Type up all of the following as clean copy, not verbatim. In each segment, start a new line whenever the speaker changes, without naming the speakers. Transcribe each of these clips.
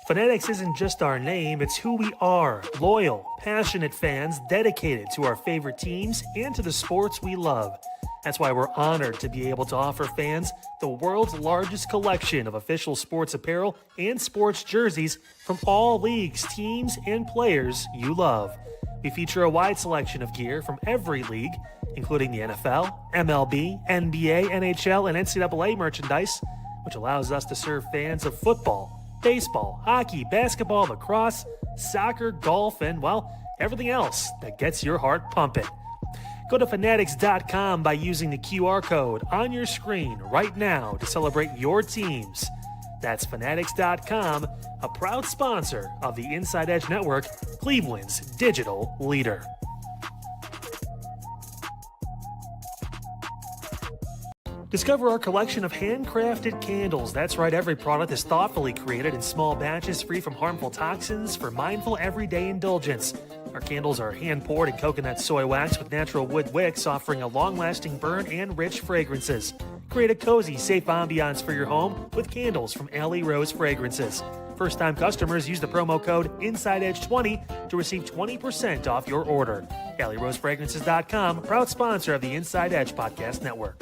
Fanatics isn't just our name, it's who we are. Loyal, passionate fans dedicated to our favorite teams and to the sports we love. That's why we're honored to be able to offer fans the world's largest collection of official sports apparel and sports jerseys from all leagues, teams, and players you love. We feature a wide selection of gear from every league, including the NFL, MLB, NBA, NHL, and NCAA merchandise, which allows us to serve fans of football, baseball, hockey, basketball, lacrosse, soccer, golf, and, well, everything else that gets your heart pumping. Go to fanatics.com by using the QR code on your screen right now to celebrate your teams. That's fanatics.com, a proud sponsor of the Inside Edge Network, Cleveland's digital leader. Discover our collection of handcrafted candles. That's right, every product is thoughtfully created in small batches free from harmful toxins for mindful everyday indulgence. Our candles are hand-poured in coconut soy wax with natural wood wicks, offering a long-lasting burn and rich fragrances. Create a cozy, safe ambiance for your home with candles from Alley Rose Fragrances. First-time customers use the promo code InsideEdge20 to receive 20% off your order. AlleyRoseFragrances.com, proud sponsor of the Inside Edge Podcast Network.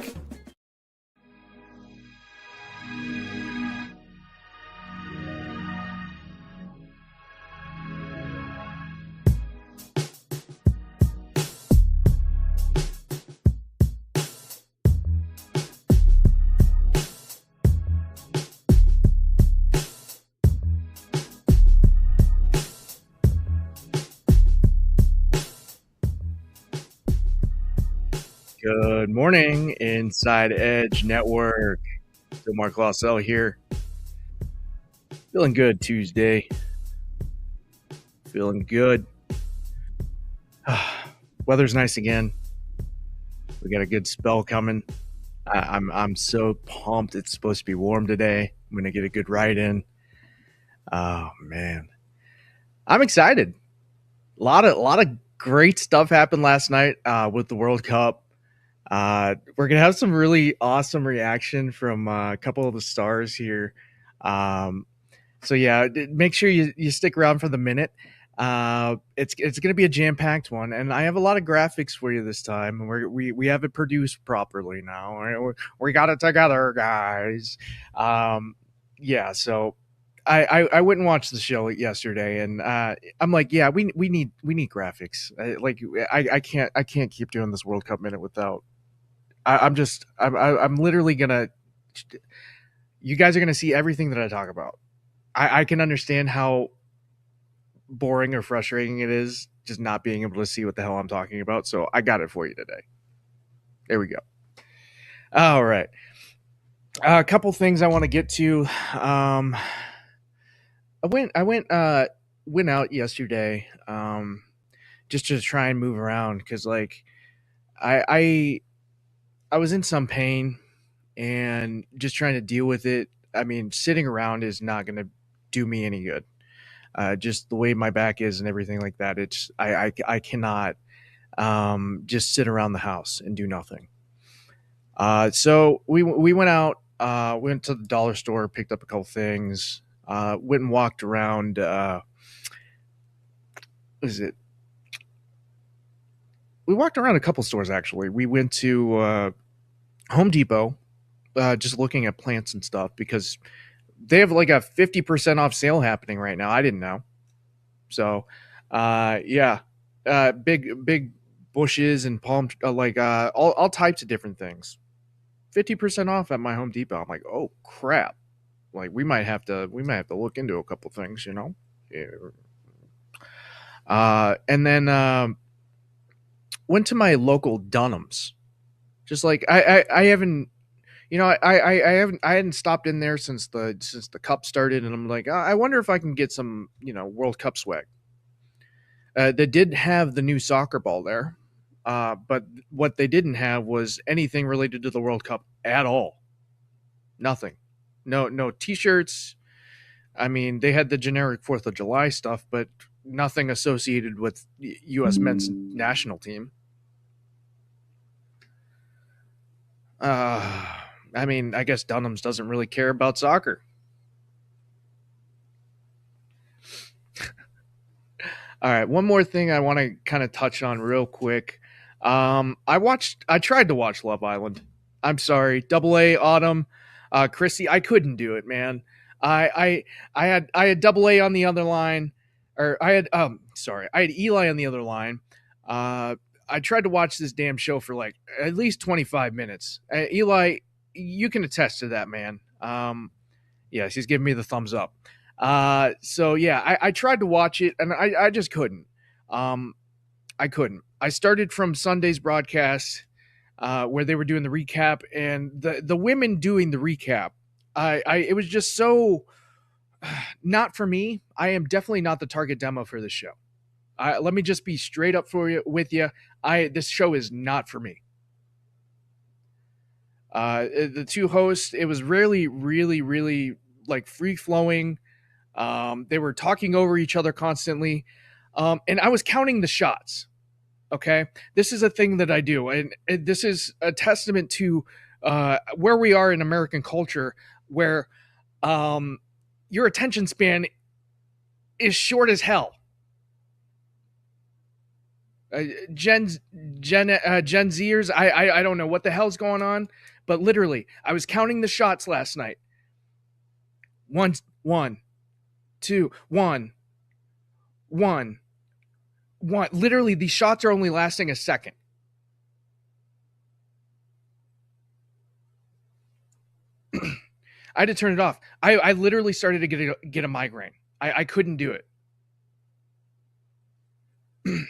Good morning, Inside Edge Network. Omar Claussell here. Feeling good Tuesday. Feeling good. Weather's nice again. We got a good spell coming. I'm so pumped. It's supposed to be warm today. I'm gonna get a good ride in. Oh man, I'm excited. A lot of great stuff happened last night with the World Cup. We're gonna have some really awesome reaction from a couple of the stars here. So yeah, make sure you stick around for the minute. It's gonna be a jam-packed one, and I have a lot of graphics for you this time. And we have it produced properly now. We got it together, guys. Yeah, so I went and watched the show yesterday, and I'm like, yeah, we need graphics. I can't keep doing this World Cup minute without. I'm literally gonna. You guys are gonna see everything that I talk about. I can understand how boring or frustrating it is just not being able to see what the hell I'm talking about. So I got it for you today. There we go. All right. A couple things I want to get to. I went out yesterday just to try and move around because like I was in some pain and just trying to deal with it. I mean, sitting around is not going to do me any good. Just the way my back is and everything like that. It's I cannot just sit around the house and do nothing. So we went out. Went to the dollar store, picked up a couple things. Went and walked around. What is it? We walked around a couple stores actually. We went to Home Depot, just looking at plants and stuff because they have like a 50% off sale happening right now. I didn't know. So, yeah, big bushes and palm, all types of different things. 50% off at my Home Depot. I'm like, oh crap! Like we might have to look into a couple things, you know. Yeah. And then went to my local Dunham's. Just like I haven't, you know, I hadn't stopped in there since the cup started, and I'm like, I wonder if I can get some, you know, World Cup swag. They did have the new soccer ball there, but what they didn't have was anything related to the World Cup at all. Nothing. No T-shirts. I mean, they had the generic 4th of July stuff, but nothing associated with U.S. men's national team. I mean, I guess Dunham's doesn't really care about soccer. All right, one more thing I want to kind of touch on real quick. I tried to watch Love Island. I'm sorry, Double A Autumn, Chrissy, I couldn't do it, man. I had Double A on the other line, or I had Eli on the other line. I tried to watch this damn show for like at least 25 minutes. Eli, you can attest to that, man. Yes, he's giving me the thumbs up. So yeah, I tried to watch it and I just couldn't. I couldn't. I started from Sunday's broadcast, where they were doing the recap, and the women doing the recap. It was just so not for me. I am definitely not the target demo for this show. Let me just be straight up with you. This show is not for me. The two hosts, it was really, really, really like free flowing. They were talking over each other constantly. And I was counting the shots. Okay. This is a thing that I do. And this is a testament to where we are in American culture, where your attention span is short as hell. Gen Zers, I don't know what the hell's going on, but literally, I was counting the shots last night. One, two, one. Literally, these shots are only lasting a second. I had to turn it off. I literally started to get a migraine. I couldn't do it.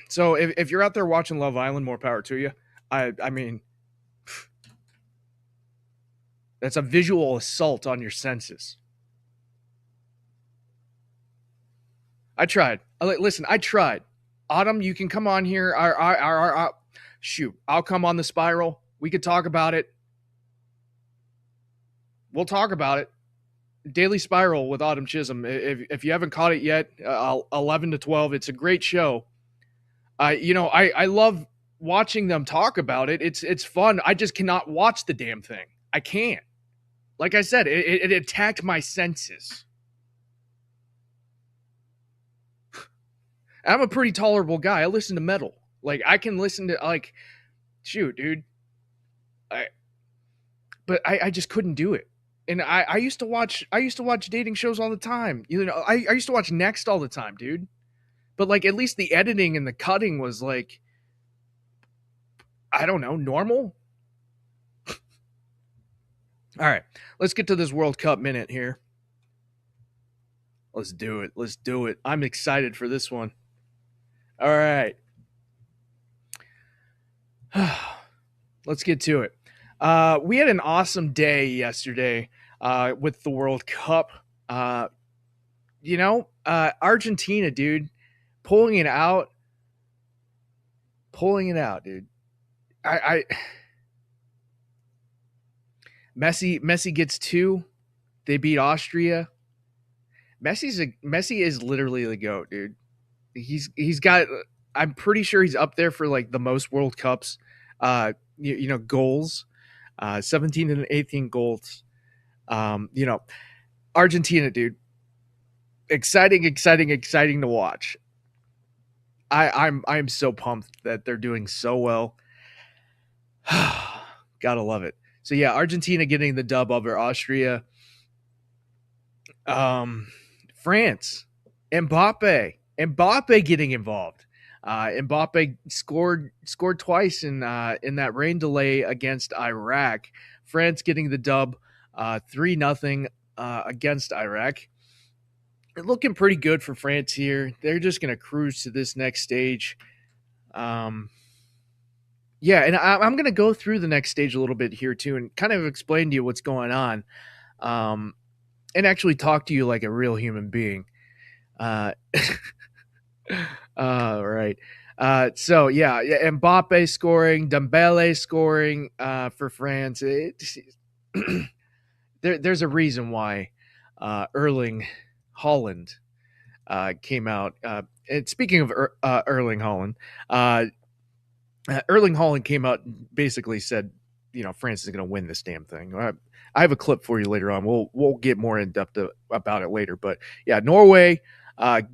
So if you're out there watching Love Island, more power to you. I mean, that's a visual assault on your senses. I tried. Listen, I tried. Autumn, you can come on here. Shoot, I'll come on the Spiral. We could talk about it. We'll talk about it. Daily Spiral with Autumn Chisholm. If you haven't caught it yet, 11 to 12. It's a great show. I love watching them talk about it. It's fun. I just cannot watch the damn thing. I can't. Like I said, it attacked my senses. I'm a pretty tolerable guy. I listen to metal. Like I can listen to shoot, dude. But I just couldn't do it. And I used to watch dating shows all the time. You know, I used to watch Next all the time, dude. But like at least the editing and the cutting was like, I don't know, normal. All right, let's get to this World Cup minute here. Let's do it. I'm excited for this one. All right. Let's get to it. We had an awesome day yesterday with the World Cup. Argentina, dude, pulling it out, dude. Messi gets 2. They beat Austria. Messi is literally the GOAT, dude. He's got. I'm pretty sure he's up there for like the most World Cups. Goals. 17 and 18 goals. Argentina, dude. Exciting to watch. I'm so pumped that they're doing so well. Gotta love it. So yeah, Argentina getting the dub over Austria. France, Mbappe getting involved. Mbappe scored twice in that rain delay against Iraq. France getting the dub, 3-0 against Iraq. Looking pretty good for France here. They're just going to cruise to this next stage. Yeah, and I'm going to go through the next stage a little bit here too and kind of explain to you what's going on, and actually talk to you like a real human being. Right. So yeah, Mbappe scoring, Dembele scoring for France. There's a reason why Erling Haaland came out. And speaking of Erling Haaland, Erling Haaland came out and basically said, France is going to win this damn thing. I have a clip for you later on. We'll get more in depth about it later. But yeah, Norway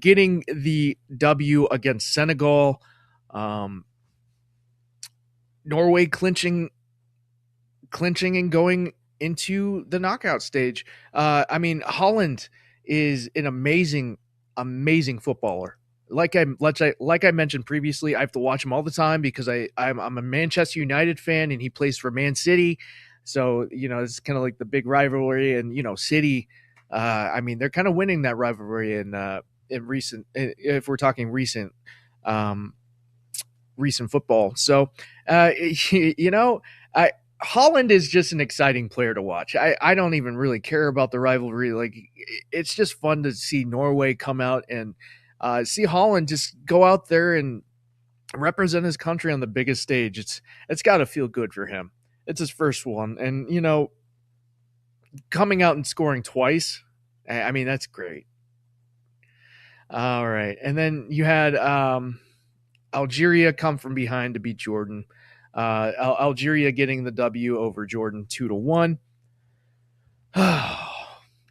getting the W against Senegal. Norway clinching and going into the knockout stage. I mean, Holland is an amazing footballer. Like I mentioned previously, I have to watch him all the time because I'm a Manchester United fan and he plays for Man City. So, it's kind of like the big rivalry, and City, I mean, they're kind of winning that rivalry in recent, if we're talking um recent football. So, you know, I Holland is just an exciting player to watch. I don't even really care about the rivalry. Like, it's just fun to see Norway come out and see Holland just go out there and represent his country on the biggest stage. It's got to feel good for him. It's his first one, and coming out and scoring twice. I mean, that's great. All right, and then you had Algeria come from behind to beat Jordan. Algeria getting the W over Jordan 2-1.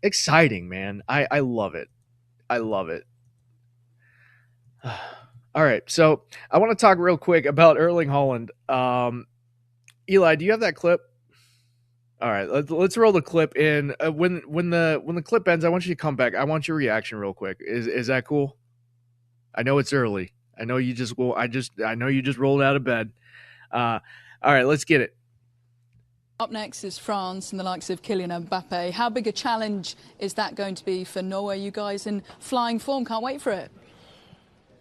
Exciting, man. I love it. I love it. All right, so I want to talk real quick about Erling Haaland. Eli, do you have that clip? All right, let's roll the clip in. When the clip ends, I want you to come back. I want your reaction real quick. Is that cool? I know it's early. I know you just I know you just rolled out of bed. All right, let's get it.
Up next is France and the likes of Kylian Mbappe. How big a challenge is that going to be for Norway? You guys in flying form, can't wait for it.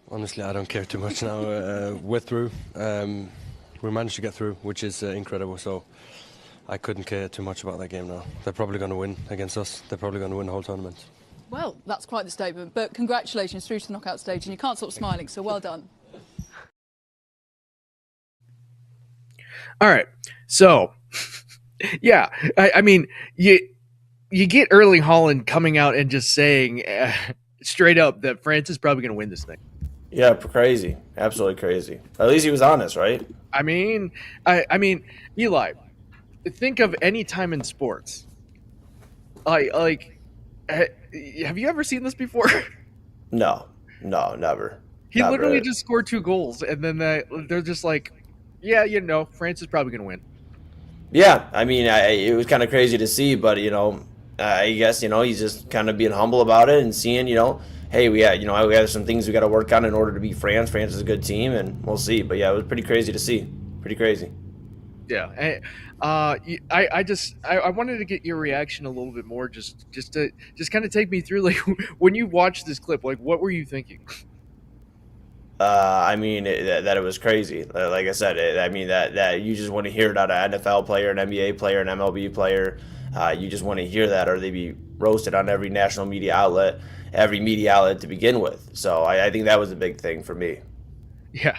Honestly, I don't care too much now. We're through. We managed to get through, which is incredible. So I couldn't care too much about that game now. They're probably going to win against us. They're probably going to win the whole tournament.
Well, that's quite the statement. But congratulations, through to the knockout stage, and you can't stop smiling, so well done.
All right, so yeah, I mean, you get Erling Haaland coming out and just saying straight up that France is probably going to win this thing.
Yeah, crazy, absolutely crazy. At least he was honest, right?
I mean, Eli, think of any time in sports. Have you ever seen this before?
No, never.
He literally just scored 2 goals, and then they're just like, yeah, France is probably going to win.
Yeah, I mean, it was kind of crazy to see, but I guess he's just kind of being humble about it and seeing, hey, we have some things we got to work on in order to beat France. France is a good team, and we'll see. But yeah, it was pretty crazy to see. Pretty crazy.
Yeah, I wanted to get your reaction a little bit more, just to kind of take me through, like, when you watched this clip, like, what were you thinking?
I mean, that it was crazy. Like I said, I mean that you just want to hear it out of an NFL player, an NBA player, an MLB player. You just want to hear that, or they be roasted on every national media outlet, to begin with. So I think that was a big thing for me.
Yeah.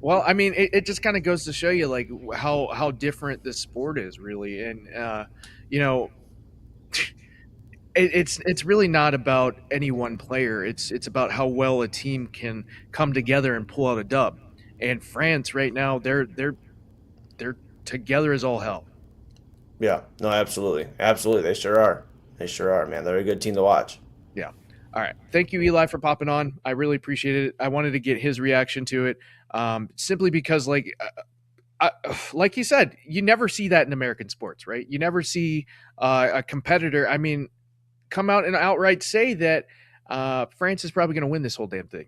Well, I mean, it just kind of goes to show you, like, how different this sport is, really, and it's really not about any one player. It's about how well a team can come together and pull out a dub. And France right now, they're together as all hell.
Yeah, no, absolutely, they sure are, man. They're a good team to watch.
Yeah. All right. Thank you, Eli, for popping on. I really appreciate it. I wanted to get his reaction to it, simply because, like you said, you never see that in American sports, right? You never see a competitor, I mean, come out and outright say that France is probably going to win this whole damn thing.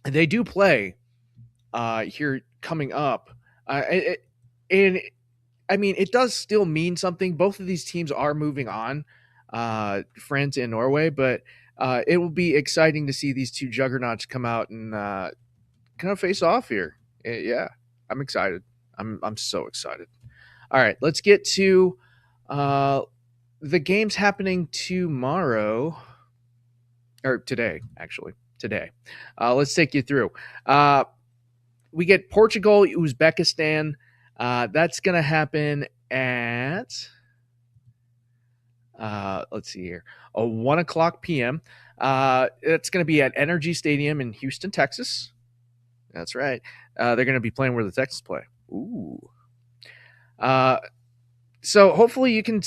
They do play here coming up, and I mean, it does still mean something. Both of these teams are moving on, France and Norway, but it will be exciting to see these two juggernauts come out and kind of face off here. Yeah, I'm excited. I'm so excited. All right, let's get to the games happening tomorrow, or today, actually. Today. Let's take you through. We get Portugal, Uzbekistan. That's going to happen at, let's see here, 1 o'clock p.m. It's going to be at Energy Stadium in Houston, Texas. That's right. They're going to be playing where the Texans play. Ooh. So hopefully you can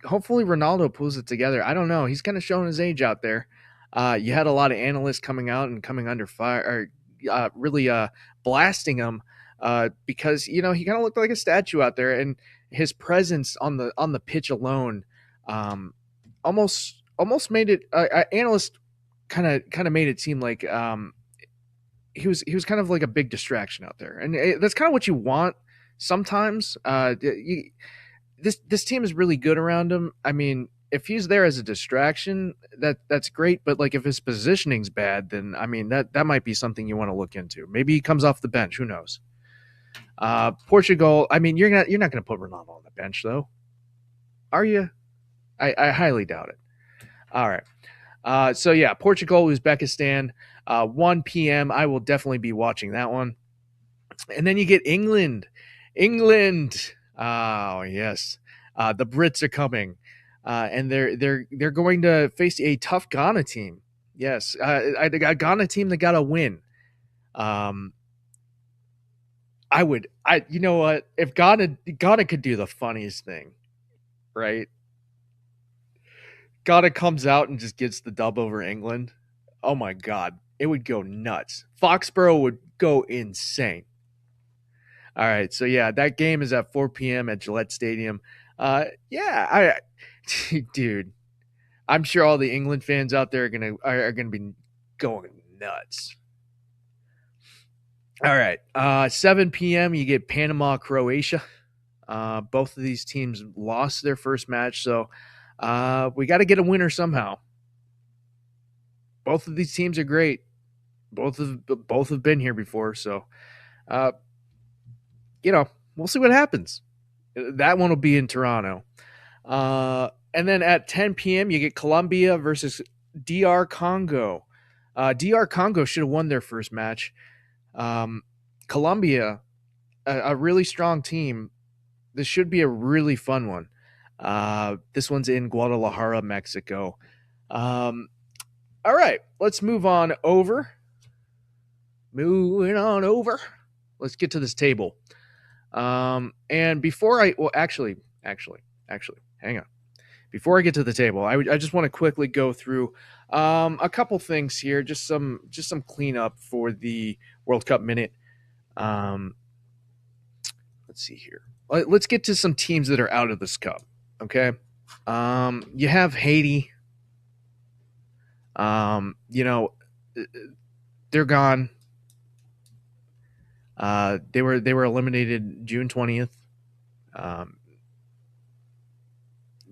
hopefully Ronaldo pulls it together. I don't know. He's kind of showing his age out there. You had a lot of analysts coming out and coming under fire, or really blasting him because he kind of looked like a statue out there, and his presence on the pitch alone almost made it. Analysts kind of made it seem like he was kind of like a big distraction out there, and that's kind of what you want sometimes. This team is really good around him. I mean, if he's there as a distraction, that's great. But like, if his positioning's bad, then I mean that might be something you want to look into. Maybe he comes off the bench. Who knows? Portugal. I mean, you're not going to put Ronaldo on the bench, though, are you? I highly doubt it. All right. So yeah, Portugal, Uzbekistan, 1 p.m. I will definitely be watching that one. And then you get England. Oh yes, the Brits are coming, and they're going to face a tough Ghana team. Yes, a Ghana team that got a win. You know what? If Ghana could do the funniest thing, right? Ghana comes out and just gets the dub over England. Oh my God, it would go nuts. Foxborough would go insane. All right, so yeah, that game is at 4 p.m. at Gillette Stadium. Dude, I'm sure all the England fans out there are gonna be going nuts. All right, 7 p.m. you get Panama, Croatia. Both of these teams lost their first match, so we got to get a winner somehow. Both of these teams are great. Both have been here before, so we'll see what happens. That one will be in Toronto. And then at 10 p.m., you get Colombia versus DR Congo. DR Congo should have won their first match. Colombia, a really strong team. This should be a really fun one. This one's in Guadalajara, Mexico. All right, let's move on over. Moving on over. Let's get to this table. And before actually, hang on. Before I get to the table, I just want to quickly go through a couple things here, just some cleanup for the World Cup minute. Let's see here. Let's get to some teams that are out of this cup. Okay. You have Haiti. They're gone. They were eliminated June 20th.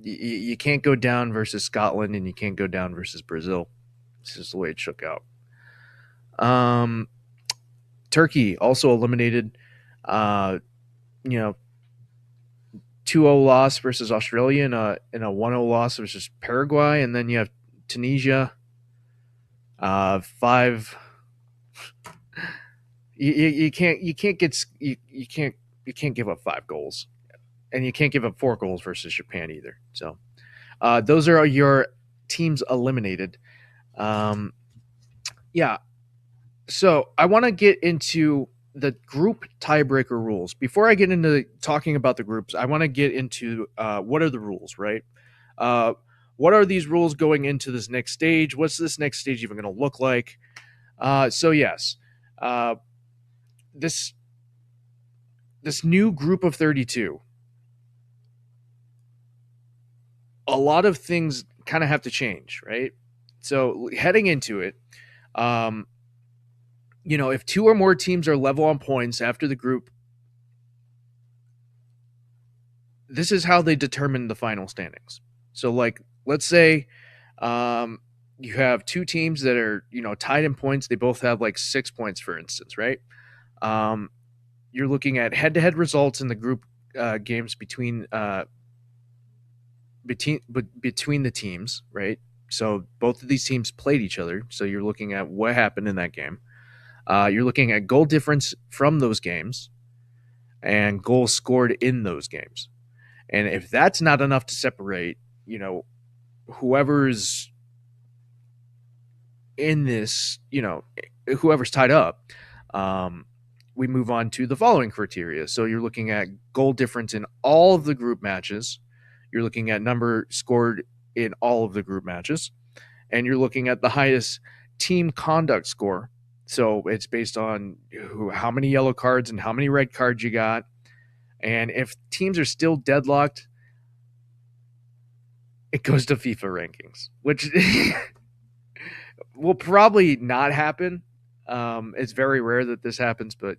You can't go down versus Scotland, and you can't go down versus Brazil. This is the way it shook out. Turkey also eliminated. 2-0 loss versus Australia and a 1-0 loss versus Paraguay, and then you have Tunisia. 5. You can't give up 5 goals, and you can't give up 4 goals versus Japan either. So those are your teams eliminated. Yeah. So I want to get into the group tiebreaker rules. Before I get into talking about the groups, I want to get into what are the rules, right? What are these rules going into this next stage? What's this next stage even going to look like? So yes, this new group of 32, a lot of things kind of have to change, right? So heading into it, if 2 or more teams are level on points after the group, this is how they determine the final standings. So, like, let's say you have 2 teams that are, tied in points. They both have like 6 points, for instance, right? You're looking at head-to-head results in the group games between the teams, right? So both of these teams played each other. So you're looking at what happened in that game. You're looking at goal difference from those games and goals scored in those games. And if that's not enough to separate, whoever's in this, whoever's tied up, we move on to the following criteria. So you're looking at goal difference in all of the group matches. You're looking at number scored in all of the group matches, and you're looking at the highest team conduct score. So it's based on how many yellow cards and how many red cards you got. And if teams are still deadlocked, it goes to FIFA rankings, which will probably not happen. It's very rare that this happens, but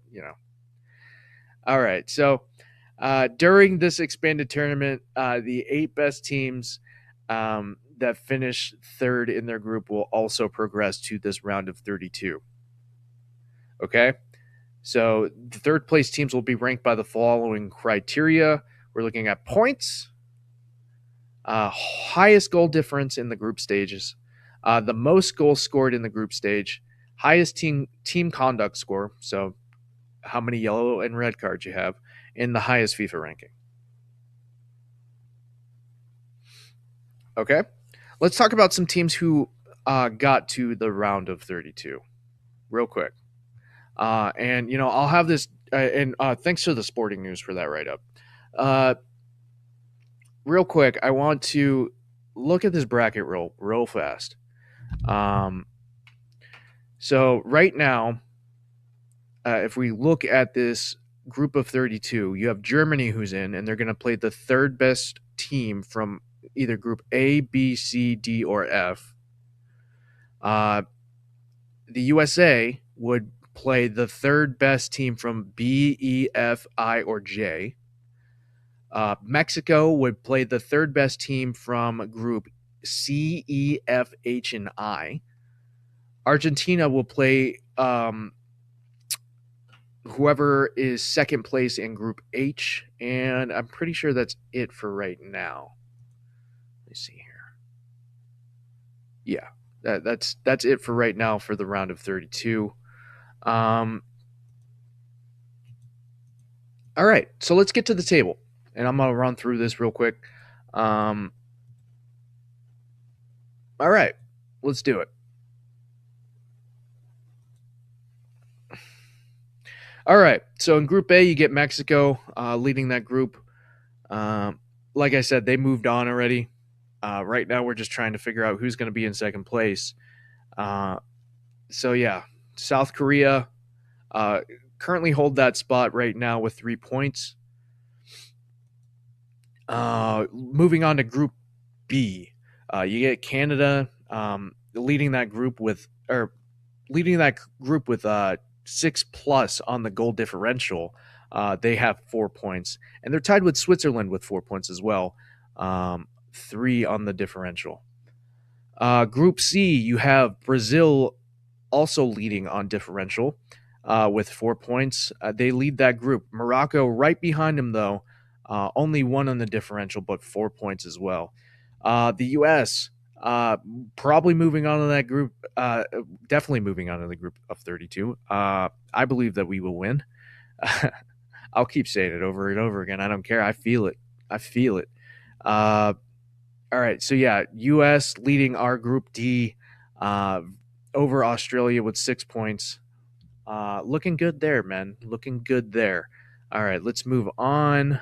All right. So during this expanded tournament, the 8 best teams that finish third in their group will also progress to this round of 32. Okay. So the third place teams will be ranked by the following criteria. We're looking at points, highest goal difference in the group stages, the most goals scored in the group stage, highest team conduct score, so how many yellow and red cards you have, and the highest FIFA ranking. Okay, let's talk about some teams who got to the round of 32 real quick. And I'll have this, and thanks to the Sporting News for that write-up. Real quick, I want to look at this bracket real fast. So right now, if we look at this group of 32, you have Germany who's in, and they're going to play the third best team from either group A, B, C, D, or F. The USA would play the third best team from B, E, F, I, or J. Mexico would play the third best team from group C, E, F, H, and I. Argentina will play whoever is second place in group H, and I'm pretty sure that's it for right now. Let me see here. Yeah, that's it for right now for the round of 32. All right, so let's get to the table, and I'm gonna run through this real quick. All right, let's do it. All right, so in Group A, you get Mexico leading that group. Like I said, they moved on already. Right now, we're just trying to figure out who's going to be in second place. So, yeah, South Korea currently hold that spot right now with 3 points. Moving on to Group B, you get Canada leading that group with 6+ on the goal differential. They have 4 points, and they're tied with Switzerland with 4 points as well. 3 on the differential. Group C, you have Brazil also leading on differential with 4 points. They lead that group. Morocco right behind them, though. Only 1 on the differential, but 4 points as well. The U.S., probably moving on to that group, definitely moving on to the group of 32. I believe that we will win. I'll keep saying it over and over again. I don't care. I feel it. All right. So, yeah, U.S. leading our Group D over Australia with 6 points. Looking good there, man. Looking good there. All right. Let's move on.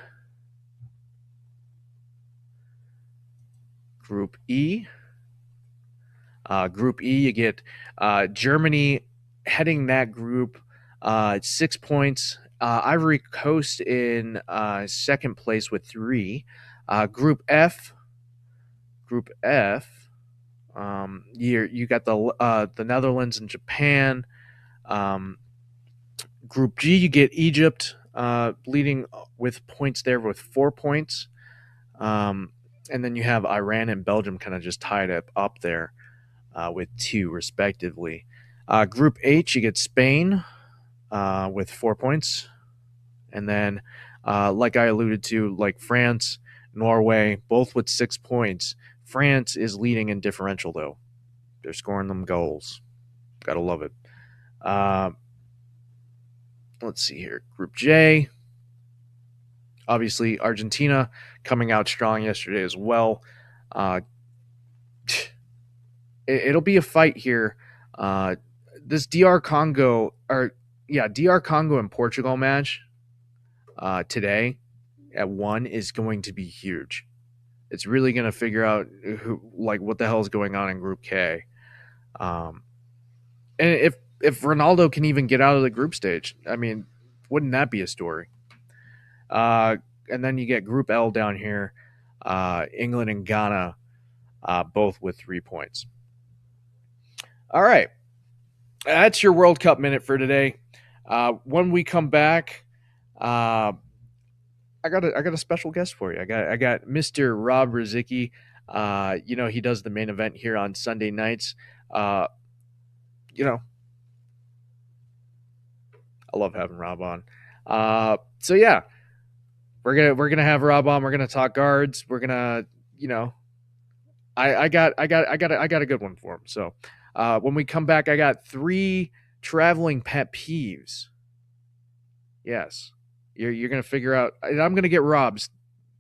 Group E. Group E, you get Germany heading that group, 6 points. Ivory Coast in second place with 3. Group F, you got the Netherlands and Japan. Group G, you get Egypt leading with points there with 4 points. And then you have Iran and Belgium kind of just tied up there with 2 respectively. Group H, you get Spain with 4 points. And then, like I alluded to, like France, Norway, both with 6 points. France is leading in differential, though. They're scoring them goals. Gotta love it. Let's see here. Group J. Obviously, Argentina coming out strong yesterday as well. It'll be a fight here. This DR Congo and Portugal match today at 1 is going to be huge. It's really going to figure out what the hell is going on in Group K. And if Ronaldo can even get out of the group stage, I mean, wouldn't that be a story? And then you get Group L down here, England and Ghana, both with 3 points. All right. That's your World Cup minute for today. When we come back, I got a special guest for you. I got Mr. Rob Rozycki. He does the main event here on Sunday nights. I love having Rob on. So yeah, we're gonna have Rob on. We're gonna talk guards. We're gonna, I got a good one for him. So when we come back, I got 3 traveling pet peeves. Yes, you're gonna figure out. I'm gonna get Rob's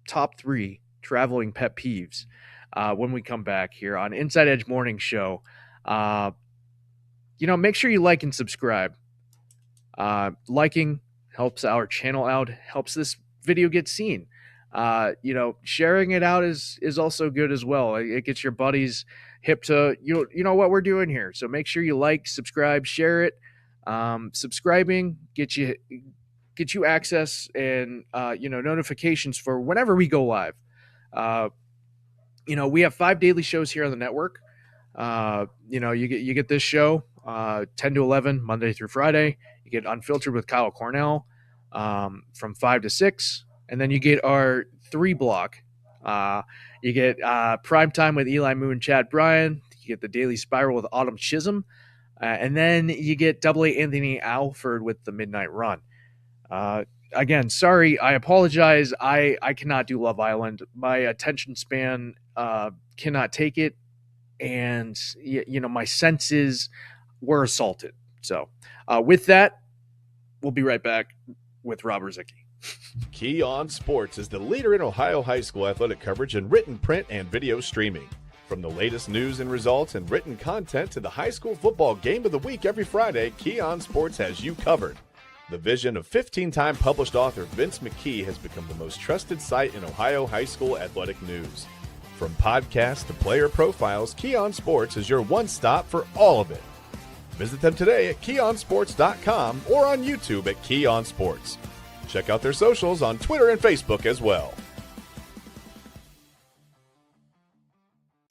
top 3 traveling pet peeves when we come back here on Inside Edge Morning Show. Make sure you like and subscribe. Liking helps our channel out, helps this video get seen. Sharing it out is also good as well. It gets your buddies hip to what we're doing here. So make sure you like, subscribe, share it. Subscribing get you access and notifications for whenever we go live. We have 5 daily shows here on the network. You get this show 10 to 11 Monday through Friday. You get Unfiltered with Kyle Cornell from 5 to 6, and then you get our 3 block. You get Prime Time with Eli Moon and Chad Bryan. You get the Daily Spiral with Autumn Chisholm, and then you get Double A Anthony Alford with the Midnight Run. Again, sorry, I apologize. I cannot do Love Island. My attention span cannot take it, and my senses were assaulted. So with that, we'll be right back with Rob Rozycki.
Key On Sports is the leader in Ohio high school athletic coverage in written, print, and video streaming. From the latest news and results and written content to the high school football game of the week every Friday, Key On Sports has you covered. The vision of 15-time published author Vince McKee has become the most trusted site in Ohio high school athletic news. From podcasts to player profiles, Key On Sports is your one-stop for all of it. Visit them today at keyonsports.com or on YouTube at Key On Sports. Check out their socials on Twitter and Facebook as well.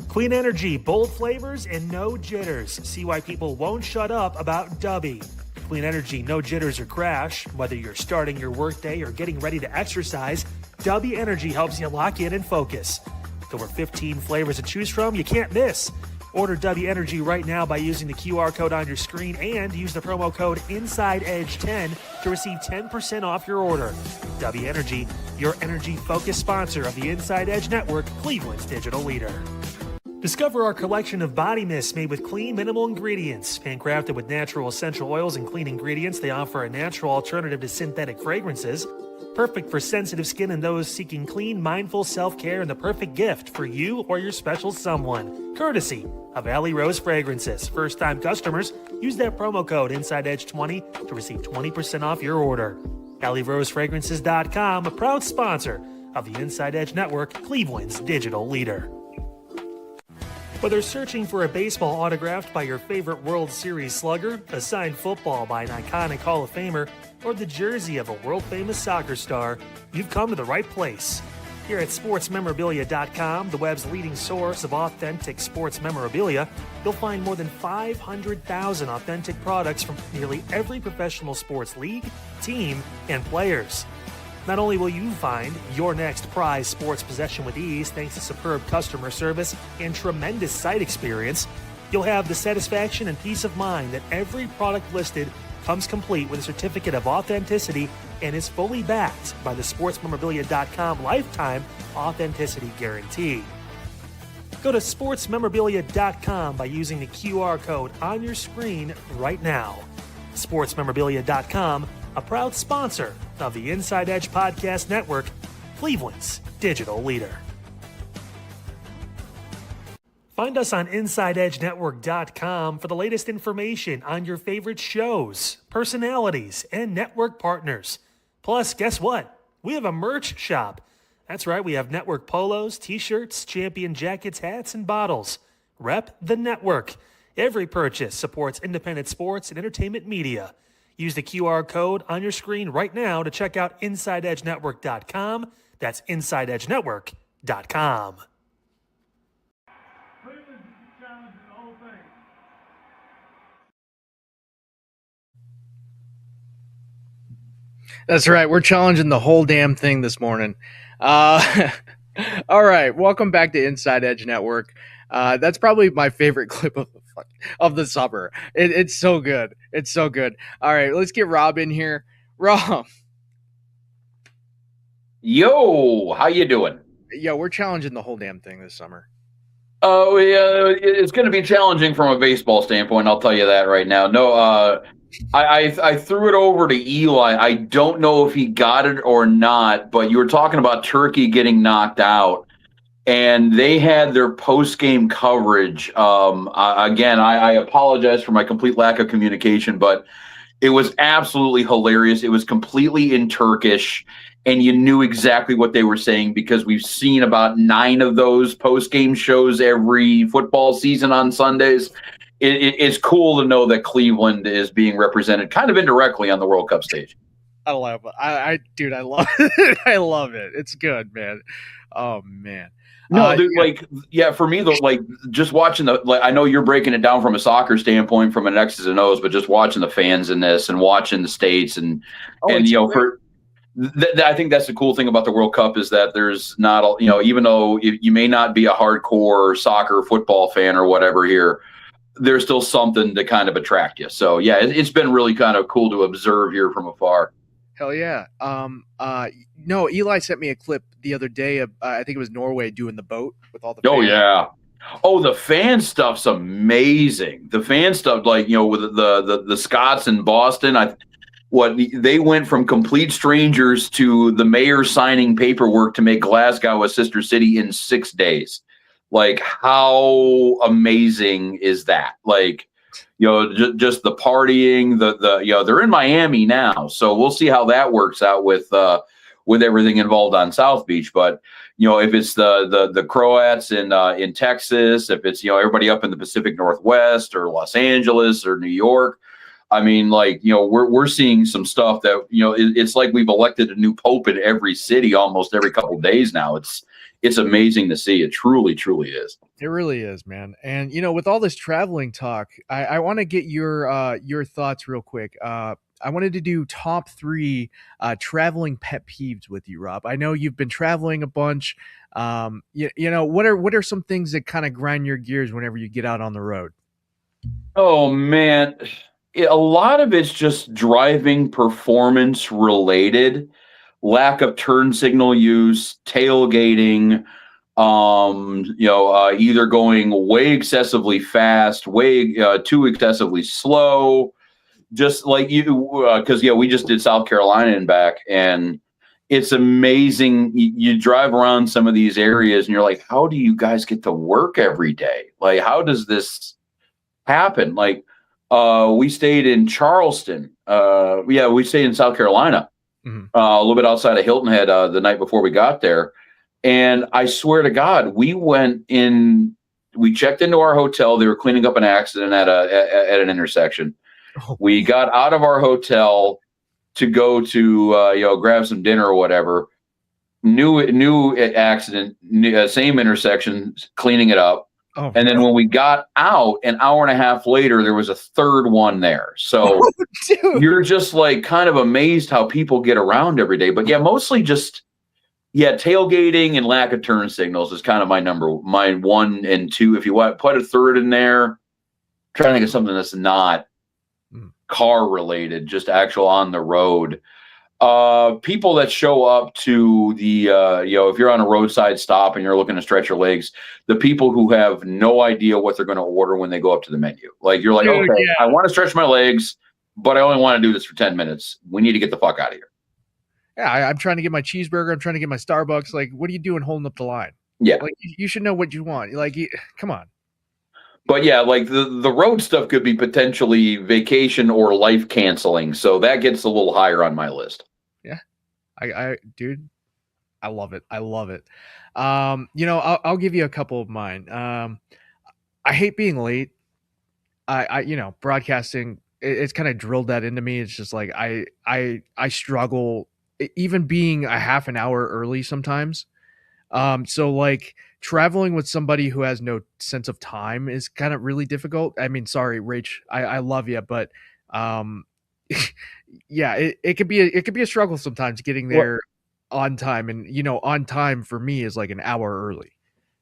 Clean energy, bold flavors, and no jitters. See why people won't shut up about Dubby. Clean energy, no jitters or crash. Whether you're starting your workday or getting ready to exercise, Dubby Energy helps you lock in and focus. With over 15 flavors to choose from, you can't miss. Order Dubby Energy right now by using the QR code on your screen and use the promo code InsideEdge10 to receive 10% off your order. Dubby Energy, your energy-focused sponsor of the Inside Edge Network, Cleveland's digital leader. Discover our collection of body mists made with clean, minimal ingredients. Handcrafted with natural essential oils and clean ingredients, they offer a natural alternative to synthetic fragrances. Perfect for sensitive skin and those seeking clean, mindful self-care, and the perfect gift for you or your special someone. Courtesy of Alley Rose Fragrances. First-time customers, use that promo code InsideEdge20 to receive 20% off your order. AlleyRoseFragrances.com, a proud sponsor of the Inside Edge Network, Cleveland's digital leader. Whether searching for a baseball autographed by your favorite World Series slugger, a signed football by an iconic Hall of Famer, or the jersey of a world-famous soccer star, you've come to the right place. Here at SportsMemorabilia.com, the web's leading source of authentic sports memorabilia, you'll find more than 500,000 authentic products from nearly every professional sports league, team, and players. Not only will you find your next prized sports possession with ease thanks to superb customer service and tremendous site experience, you'll have the satisfaction and peace of mind that every product listed comes complete with a certificate of authenticity and is fully backed by the SportsMemorabilia.com lifetime authenticity guarantee. Go to SportsMemorabilia.com by using the QR code on your screen right now. SportsMemorabilia.com, a proud sponsor of the Inside Edge Podcast Network, Cleveland's digital leader. Find us on InsideEdgeNetwork.com for the latest information on your favorite shows, personalities, and network partners. Plus, guess what? We have a merch shop. That's right, we have network polos, t-shirts, champion jackets, hats, and bottles. Rep the network. Every purchase supports independent sports and entertainment media. Use the QR code on your screen right now to check out InsideEdgeNetwork.com. That's InsideEdgeNetwork.com.
That's right. We're challenging the whole damn thing this morning. All right. Welcome back to Inside Edge Network. That's probably my favorite clip of the summer. It's so good. It's so good. All right. Let's get Rob in here. Rob.
Yo, how you doing?
Yeah, we're challenging the whole damn thing this summer.
Oh, yeah, it's going to be challenging from a baseball standpoint. I'll tell you that right now. No, I threw it over to Eli. I don't know if he got it or not, but you were talking about Turkey getting knocked out, and they had their post-game coverage. Again, I apologize for my complete lack of communication, but it was absolutely hilarious. It was completely in Turkish, and you knew exactly what they were saying because we've seen about 9 of those post-game shows every football season on Sundays. It's cool to know that Cleveland is being represented kind of indirectly on the World Cup stage.
I love it. Dude, I love it. I love it. It's good, man. Oh, man.
No, dude, for me, though, just watching I know you're breaking it down from a soccer standpoint, from an X's and O's, but just watching the fans in this and watching the states I think that's the cool thing about the World Cup is that there's not, even though you may not be a hardcore soccer football fan or whatever here, there's still something to kind of attract you. So yeah, it's been really kind of cool to observe here from afar.
Hell yeah. No, Eli sent me a clip the other day of, I think it was Norway doing the boat with all the fans.
Oh yeah. Oh, the fan stuff's amazing. The fan stuff, with the Scots in Boston, they went from complete strangers to the mayor signing paperwork to make Glasgow a sister city in 6 days. Like, how amazing is that? Just the partying, they're in Miami now, so we'll see how that works out with everything involved on South Beach. But if it's the Croats in Texas, if it's everybody up in the Pacific Northwest or Los Angeles or New York, I mean, we're seeing some stuff that it's like we've elected a new pope in every city almost every couple of days now. It's amazing to see. It truly, truly is.
It really is, man. And with all this traveling talk, I want to get your thoughts real quick. I wanted to do top 3 traveling pet peeves with you, Rob. I know you've been traveling a bunch. What are some things that kind of grind your gears whenever you get out on the road?
Oh man, a lot of it's just driving performance related. Lack of turn signal use, tailgating, either going way excessively fast, way too excessively slow. Just like because we just did South Carolina and back, and it's amazing. You drive around some of these areas, and you're like, how do you guys get to work every day? Like, how does this happen? We stayed in Charleston. We stayed in South Carolina. Mm-hmm. A little bit outside of Hilton Head the night before we got there. And I swear to God, we checked into our hotel. They were cleaning up an accident at an intersection. Oh. We got out of our hotel to go to, grab some dinner or whatever. New accident, same intersection, cleaning it up. Oh, and then when we got out, an hour and a half later, there was a third one there. So you're just kind of amazed how people get around every day. But yeah, mostly just, tailgating and lack of turn signals is kind of my 1 and 2. If you want to put a third in there, I'm trying to think of something that's not car related, just actual on the road. People that show up to the, if you're on a roadside stop and you're looking to stretch your legs, the people who have no idea what they're going to order when they go up to the menu. You're like, okay, yeah. I want to stretch my legs, but I only want to do this for 10 minutes. We need to get the fuck out of here.
Yeah, I'm trying to get my cheeseburger. I'm trying to get my Starbucks. What are you doing holding up the line?
Yeah.
You should know what you want. Come on.
But yeah, the road stuff could be potentially vacation or life canceling. So that gets a little higher on my list.
Yeah. Dude, I love it. I love it. I'll give you a couple of mine. I hate being late. Broadcasting, it's kind of drilled that into me. It's just like I struggle even being a half an hour early sometimes. So like traveling with somebody who has no sense of time is kind of really difficult. I mean, sorry, Rach, I love you, but yeah, it could be a struggle sometimes getting there on time, and on time for me is like an hour early.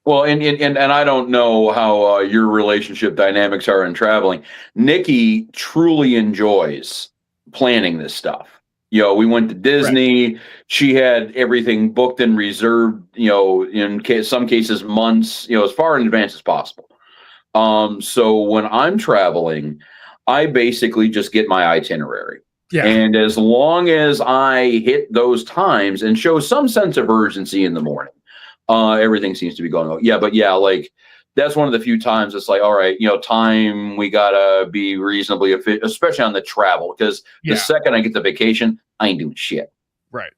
Well, and I don't know how your relationship dynamics are in traveling. Nikki truly enjoys planning this stuff. We went to Disney. Right. She had everything booked and reserved, in some cases months, as far in advance as possible. So when I'm traveling, I basically just get my itinerary. Yeah. And as long as I hit those times and show some sense of urgency in the morning, everything seems to be going on. Yeah, but yeah, like that's one of the few times it's like, all right, time, we gotta be reasonably efficient, especially on the travel, because the second I get the vacation, I ain't doing shit.
Right.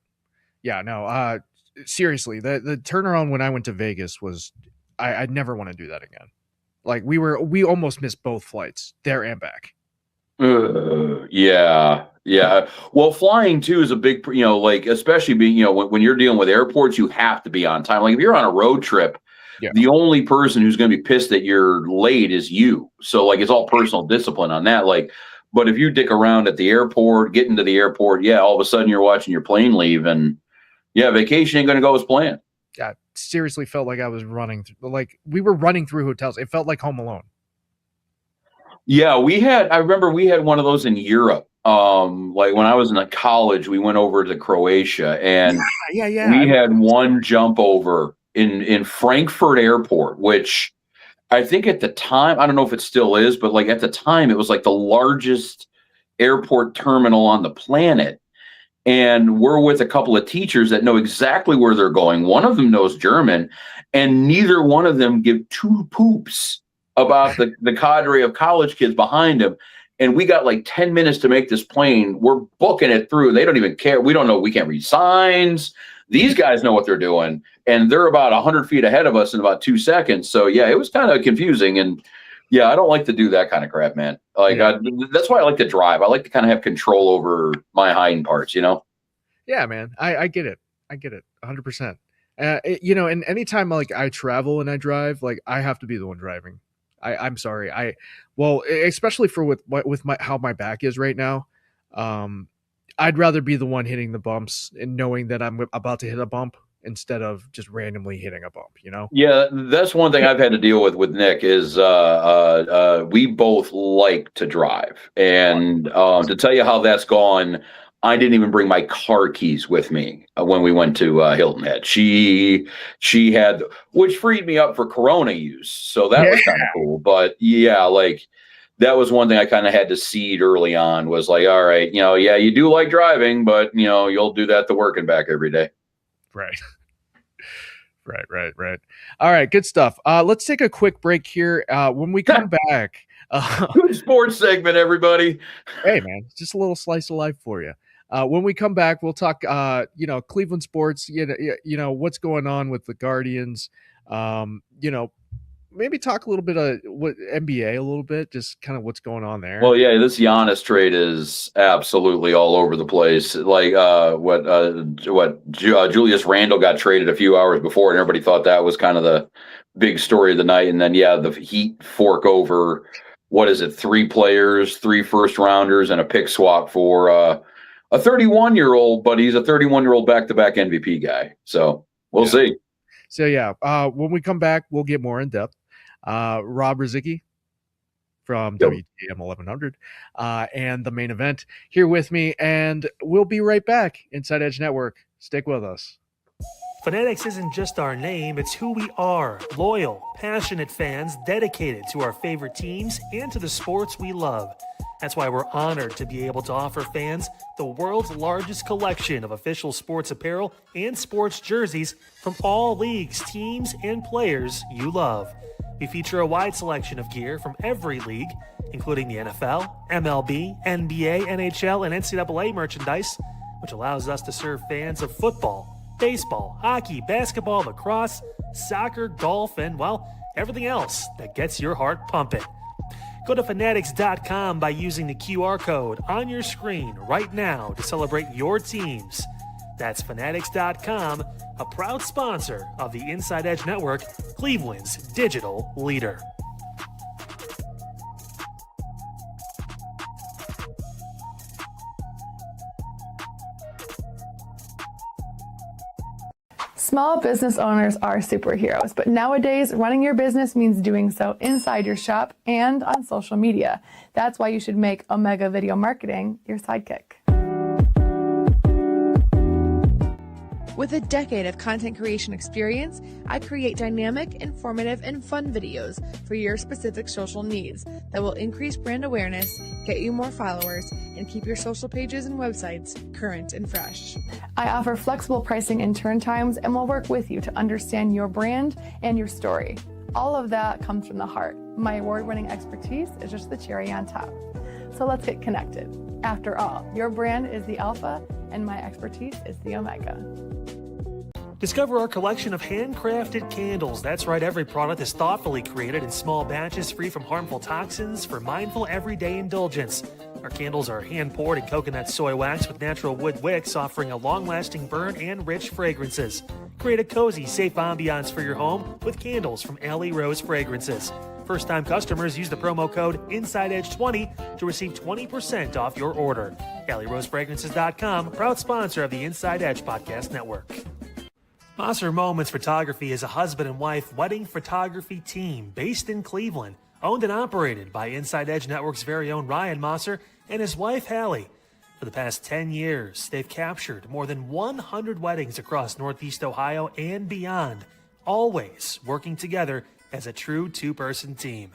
Yeah, no, seriously, the turnaround when I went to Vegas was, I'd never want to do that again. Like we almost missed both flights there and back.
Yeah. Well, flying too is a big, like especially being, when you're dealing with airports, you have to be on time. Like if you're on a road trip, the only person who's going to be pissed that you're late is you. So like it's all personal discipline on that. Like, but if you dick around at the airport, get into the airport, all of a sudden you're watching your plane leave, and vacation ain't going to go as planned.
Yeah, seriously felt like I was like we were running through hotels. It felt like Home Alone.
Yeah, I remember we had one of those in Europe. Like when I was in college, we went over to Croatia, and we had one jump over in Frankfurt Airport, which I think at the time, I don't know if it still is, but like at the time, it was like the largest airport terminal on the planet. And we're with a couple of teachers that know exactly where they're going. One of them knows German, and neither one of them give two poops about the cadre of college kids behind him. And we got like 10 minutes to make this plane. We're booking it through. They don't even care. We don't know. We can't read signs. These guys know what they're doing. And they're about 100 feet ahead of us in about 2 seconds. So, yeah, it was kind of confusing. And, I don't like to do that kind of crap, man. Like, that's why I like to drive. I like to kind of have control over my hind parts,
Yeah, man. I get it. 100%. And anytime like I travel and I drive, like I have to be the one driving. I'm sorry. Especially for with how my back is right now. I'd rather be the one hitting the bumps and knowing that I'm about to hit a bump instead of just randomly hitting a bump,
Yeah, that's one thing I've had to deal with Nick is we both like to drive. And to tell you how that's gone, I didn't even bring my car keys with me when we went to Hilton Head. She had, which freed me up for Corona use. So that was kind of cool. But like that was one thing I kind of had to seed early on, was like, all right, you do like driving, but you'll do that to work and back every day.
Right. Right. All right. Good stuff. Let's take a quick break here. When we come back,
good sports segment, everybody.
Hey man, just a little slice of life for you. When we come back, we'll talk, Cleveland sports, what's going on with the Guardians, maybe talk a little bit of what NBA a little bit, just kind of what's going on there.
Well, yeah, this Giannis trade is absolutely all over the place. Like Julius Randle got traded a few hours before, and everybody thought that was kind of the big story of the night. And then, the Heat fork over, 3 players, 3 first rounders, and a pick swap for a 31-year-old, but he's a 31-year-old back-to-back MVP guy. So we'll see.
So, when we come back, we'll get more in depth. Rob Rozycki from WTM 1100 and the main event here with me, and we'll be right back. Inside Edge Network. Stick with us.
Fanatics isn't just our name, it's who we are. Loyal, passionate fans dedicated to our favorite teams and to the sports we love. That's why we're honored to be able to offer fans the world's largest collection of official sports apparel and sports jerseys from all leagues, teams, and players you love. We feature a wide selection of gear from every league, including the NFL, MLB, NBA, NHL, and NCAA merchandise, which allows us to serve fans of football, baseball, hockey, basketball, lacrosse, soccer, golf, and, well, everything else that gets your heart pumping. Go to fanatics.com by using the QR code on your screen right now to celebrate your teams. That's fanatics.com, a proud sponsor of the Inside Edge Network, Cleveland's digital leader.
Small business owners are superheroes, but nowadays running your business means doing so inside your shop and on social media. That's why you should make Omega Video Marketing your sidekick.
With a decade of content creation experience, I create dynamic, informative, and fun videos for your specific social needs that will increase brand awareness, get you more followers, and keep your social pages and websites current and fresh.
I offer flexible pricing and turn times and will work with you to understand your brand and your story. All of that comes from the heart. My award-winning expertise is just the cherry on top. So let's get connected. After all, your brand is the alpha and my expertise is the omega.
Discover our collection of handcrafted candles. That's right, every product is thoughtfully created in small batches free from harmful toxins for mindful everyday indulgence. Our candles are hand-poured in coconut soy wax with natural wood wicks, offering a long-lasting burn and rich fragrances. Create a cozy, safe ambiance for your home with candles from Alley Rose Fragrances. First-time customers use the promo code InsideEdge20 to receive 20% off your order. AlleyRoseFragrances.com, proud sponsor of the Inside Edge Podcast Network. Mosser Moments Photography is a husband and wife wedding photography team based in Cleveland, owned and operated by Inside Edge Network's very own Ryan Mosser and his wife Hallie. For the past 10 years, they've captured more than 100 weddings across Northeast Ohio and beyond, always working together as a true two-person team.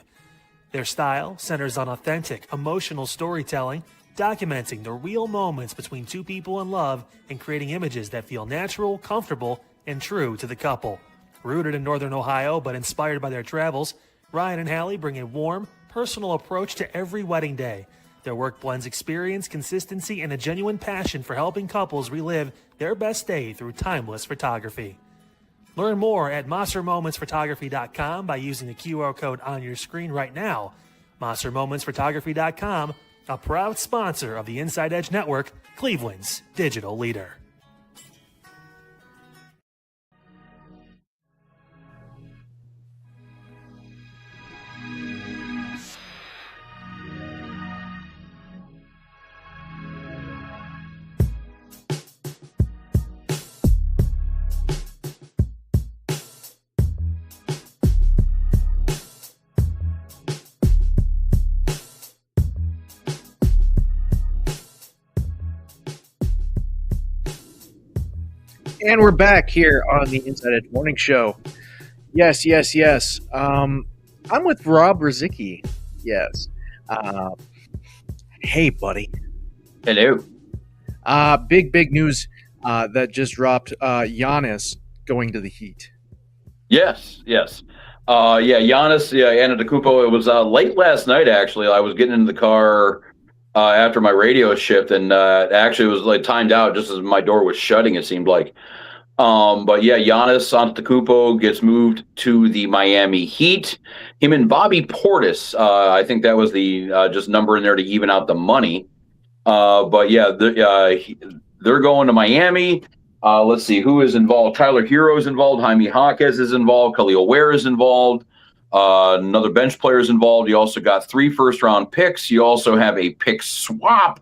Their style centers on authentic, emotional storytelling, documenting the real moments between two people in love and creating images that feel natural, comfortable, and true to the couple. Rooted in Northern Ohio but inspired by their travels, Ryan and Hallie bring a warm, personal approach to every wedding day. Their work blends experience, consistency, and a genuine passion for helping couples relive their best day through timeless photography. Learn more at MosserMomentsPhotography.com by using the QR code on your screen right now. MosserMomentsPhotography.com, a proud sponsor of the Inside Edge Network, Cleveland's digital leader.
And we're back here on the Inside Edge Morning Show. Yes. I'm with Rob Rozycki. Yes. Hey, buddy.
Hello.
Big news that just dropped. Giannis going to the Heat.
Yes. Giannis Antetokounmpo. It was late last night, actually. I was getting into the car after my radio shift, and actually it was like timed out just as my door was shutting, it seemed like. But yeah, Giannis Antetokounmpo gets moved to the Miami Heat. Him and Bobby Portis, I think that was the just number in there to even out the money. But yeah, they're going to Miami. Let's see who is involved. Tyler Hero is involved. Jaime Jaquez is involved. Khalil Ware is involved. Another bench player is involved. You also got 3 first-round picks. You also have a pick swap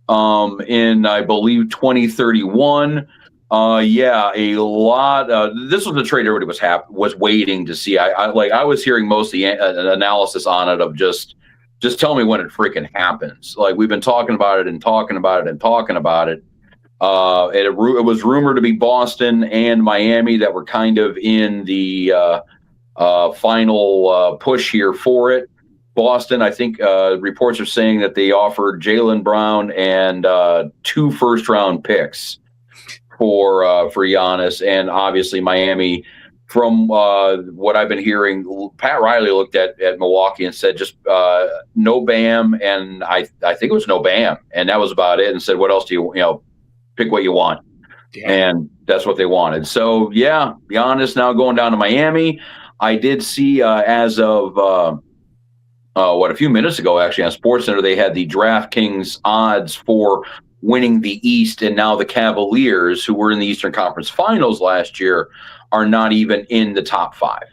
in, I believe, 2031. A lot. This was the trade everybody was waiting to see. I was hearing most of the analysis on it of just tell me when it freaking happens. Like, we've been talking about it and talking about it and talking about it. It was rumored to be Boston and Miami that were kind of in the final push here for it. Boston, I think reports are saying that they offered Jaylen Brown and 2 first-round picks for Giannis, and obviously Miami. From what I've been hearing, Pat Riley looked at Milwaukee and said just no Bam, and I think it was no Bam, and that was about it. And said, what else do you pick what you want?
Damn.
And That's what they wanted. So, yeah, Giannis now going down to Miami. I did see as of a few minutes ago, actually, on SportsCenter, they had the DraftKings odds for winning the East, and now the Cavaliers, who were in the Eastern Conference Finals last year, are not even in the top 5.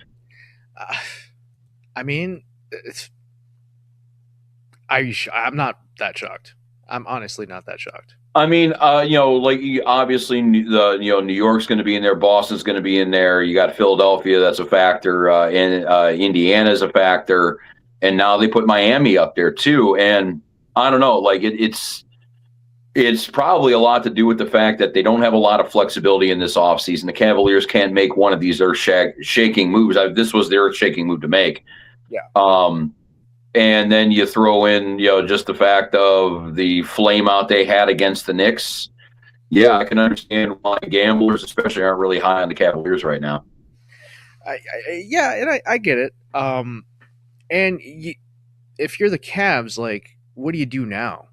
I mean, I'm not that shocked. I'm honestly not that shocked.
I mean, obviously, New York's going to be in there, Boston's going to be in there. You got Philadelphia, that's a factor. Indiana's a factor, and now they put Miami up there too. And I don't know, like it's probably a lot to do with the fact that they don't have a lot of flexibility in this offseason. The Cavaliers can't make one of these earth-shaking moves. This was their earth-shaking move to make.
Yeah.
And then you throw in, just the fact of the flame out they had against the Knicks. Yeah, I can understand why gamblers, especially, aren't really high on the Cavaliers right now.
I get it. If you're the Cavs, like, what do you do now?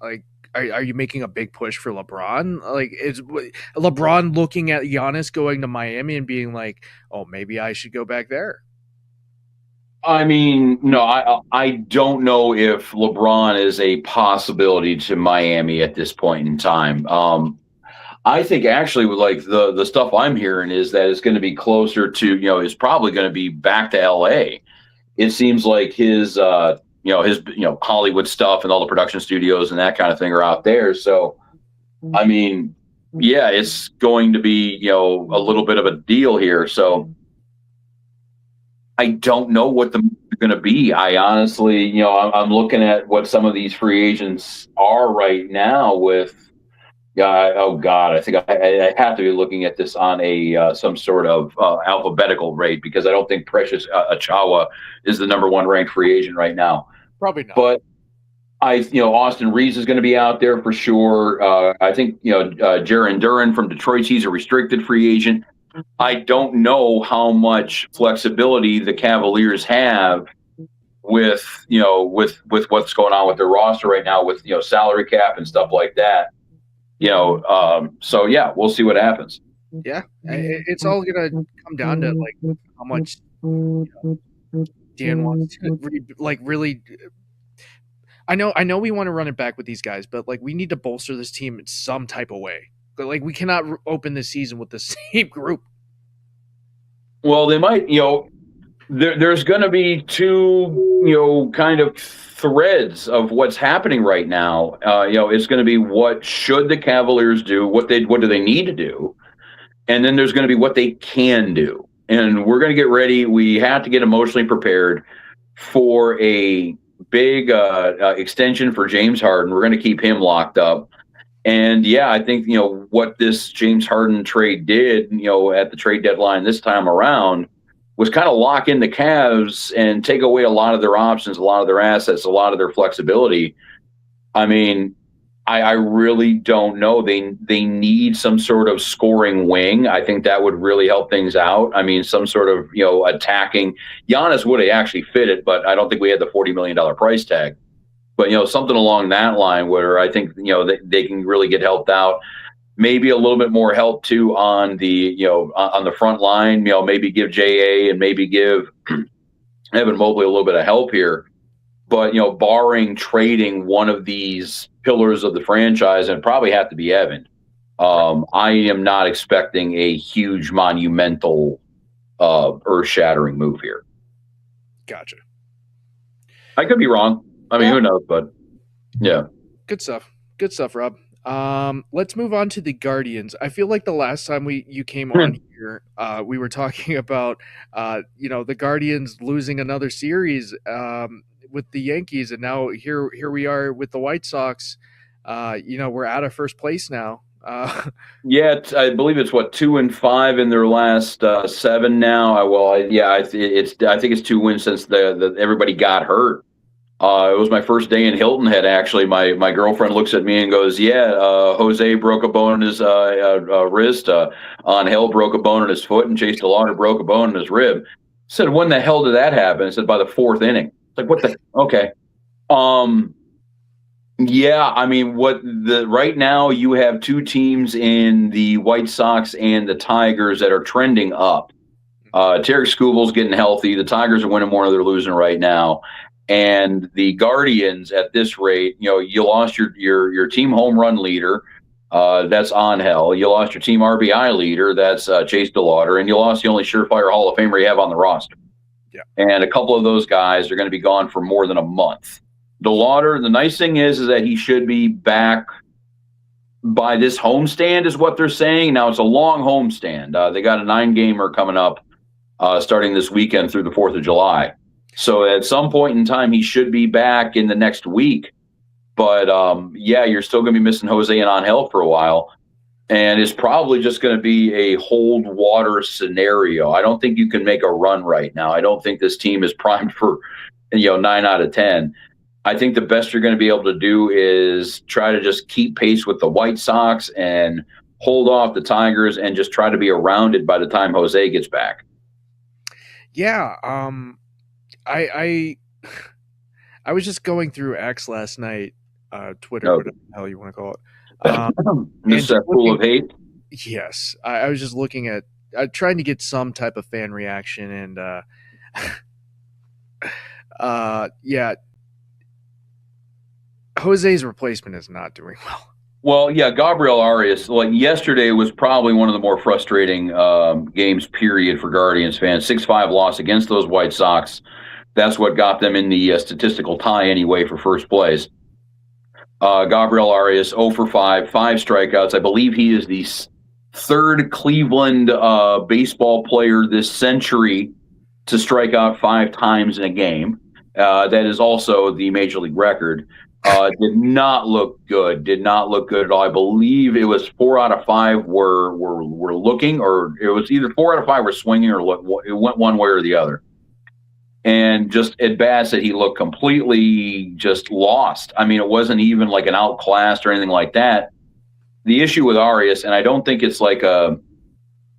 Like, are you making a big push for LeBron? Like, is LeBron looking at Giannis going to Miami and being like, oh, maybe I should go back there?
I mean, no, I don't know if LeBron is a possibility to Miami at this point in time. I think actually, like the stuff I'm hearing is that it's going to be closer to, is probably going to be back to LA. It seems like his Hollywood stuff and all the production studios and that kind of thing are out there. So, I mean, yeah, it's going to be, a little bit of a deal here. So I don't know what the moves are going to be. I honestly, I'm looking at what some of these free agents are right now with, I think I have to be looking at this on a some sort of alphabetical rate, because I don't think Precious Achiuwa is the number 1 ranked free agent right now.
Probably not.
But Austin Reeves is going to be out there for sure. I think, Jaron Duran from Detroit, he's a restricted free agent. I don't know how much flexibility the Cavaliers have with what's going on with their roster right now with, salary cap and stuff like that. So yeah, we'll see what happens.
Yeah. It's all going to come down to like how much Dan wants to really. I know we want to run it back with these guys, but like we need to bolster this team in some type of way. But like we cannot open this season with the same group.
Well, they might, there's going to be 2, kind of threads of what's happening right now. It's going to be what should the Cavaliers do, what do they need to do, and then there's going to be what they can do. And we're going to get ready. We have to get emotionally prepared for a big extension for James Harden. We're going to keep him locked up. And yeah, I think, what this James Harden trade did, at the trade deadline this time around was kind of lock in the Cavs and take away a lot of their options, a lot of their assets, a lot of their flexibility. I mean, I really don't know. They need some sort of scoring wing. I think that would really help things out. I mean, some sort of, attacking. Giannis would have actually fit it, but I don't think we had the $40 million price tag. But, something along that line where I think, they can really get helped out. Maybe a little bit more help, too, on the, on the front line. Maybe give J.A. and maybe give Evan Mobley a little bit of help here. But, barring trading one of these pillars of the franchise, and probably have to be Evan, I am not expecting a huge, monumental, earth-shattering move here.
Gotcha.
I could be wrong. I mean, who knows? But yeah,
good stuff. Good stuff, Rob. Let's move on to the Guardians. I feel like the last time you came on here, we were talking about the Guardians losing another series with the Yankees, and now here we are with the White Sox. We're out of first place now.
Yeah, I believe it's 2-5 in their last 7 now. I think it's 2 wins since the everybody got hurt. It was my first day in Hilton Head, actually. My girlfriend looks at me and goes, Jose broke a bone in his wrist. Angel broke a bone in his foot, and Chase DeLauder broke a bone in his rib. I said, when the hell did that happen? I said, by the 4th inning. It's like, what the? Okay. Yeah, I mean, right now you have two teams in the White Sox and the Tigers that are trending up. Tarek Skubal's getting healthy. The Tigers are winning more than they're losing right now. And the Guardians, at this rate, you lost your team home run leader. That's Angel. You lost your team RBI leader. That's Chase DeLauder. And you lost the only surefire Hall of Famer you have on the roster.
Yeah.
And a couple of those guys are going to be gone for more than a month. DeLauder, the nice thing is that he should be back by this homestand, is what they're saying. Now, it's a long homestand. They got a 9-gamer coming up starting this weekend through the 4th of July. So at some point in time, he should be back in the next week. But, you're still going to be missing Jose and Angel for a while. And it's probably just going to be a hold water scenario. I don't think you can make a run right now. I don't think this team is primed for 9 out of 10. I think the best you're going to be able to do is try to just keep pace with the White Sox and hold off the Tigers and just try to be around it by the time Jose gets back.
Yeah, I was just going through X last night, Twitter, whatever the hell you want to call it.
This pool of hate?
Yes, I was just looking at trying to get some type of fan reaction, and Jose's replacement is not doing well.
Well, yeah, Gabriel Arias, yesterday was probably one of the more frustrating games, period, for Guardians fans. 6-5 loss against those White Sox. That's what got them in the statistical tie anyway for first place. Gabriel Arias, 0 for 5, 5 strikeouts. I believe he is the third Cleveland baseball player this century to strike out 5 times in a game. That is also the Major League record. Did not look good. Did not look good at all. I believe it was 4 out of 5 were looking, or it was either 4 out of 5 were swinging, or it went one way or the other. And just at bats that he looked completely just lost. I mean, it wasn't even like an outclassed or anything like that. The issue with Arias, and I don't think it's like a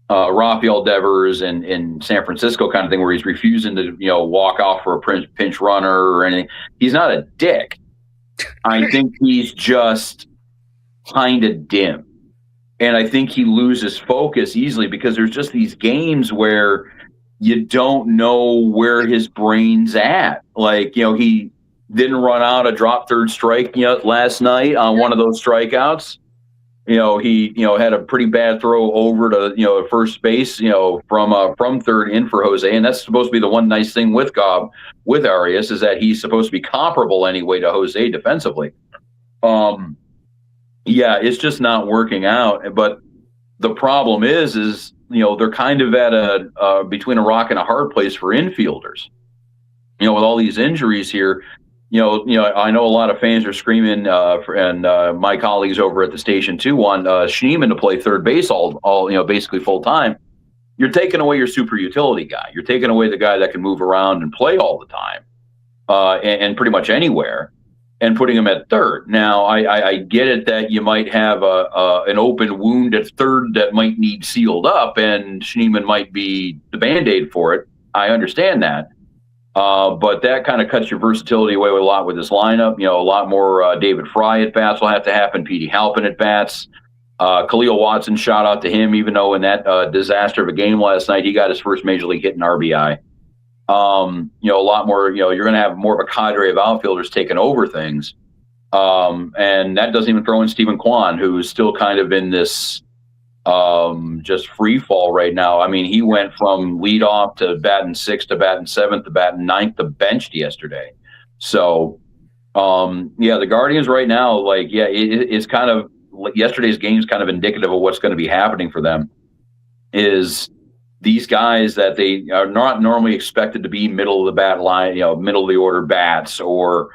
Rafael Devers in San Francisco kind of thing where he's refusing to walk off for a pinch runner or anything. He's not a dick. I think he's just kind of dim. And I think he loses focus easily because there's just these games where you don't know where his brain's at. He didn't run out a drop third strike last night on one of those strikeouts. He had a pretty bad throw over to first base, from third in for Jose, and that's supposed to be the one nice thing with Arias is that he's supposed to be comparable anyway to Jose defensively. It's just not working out. But the problem is they're kind of at a between a rock and a hard place for infielders. With all these injuries here. I know a lot of fans are screaming, and my colleagues over at the station too want Schneemann to play third base all basically full time. You're taking away your super utility guy. You're taking away the guy that can move around and play all the time, and pretty much anywhere, and putting him at third. Now, I get it that you might have an open wound at third that might need sealed up, and Schneemann might be the Band-Aid for it. I understand that. But that kind of cuts your versatility away a lot with this lineup. A lot more David Fry at bats will have to happen. Petey Halpin at bats. Khalil Watson, shout out to him, even though in that disaster of a game last night, he got his first major league hit in RBI. A lot more, you're going to have more of a cadre of outfielders taking over things. And that doesn't even throw in Stephen Kwan, who's still kind of in this just free fall right now. I mean, he went from leadoff to batting 6th to batting 7th to batting 9th to benched yesterday. So, the Guardians right now, it's kind of yesterday's game is kind of indicative of what's going to be happening for them. Is these guys that they are not normally expected to be middle of the bat line, middle of the order bats or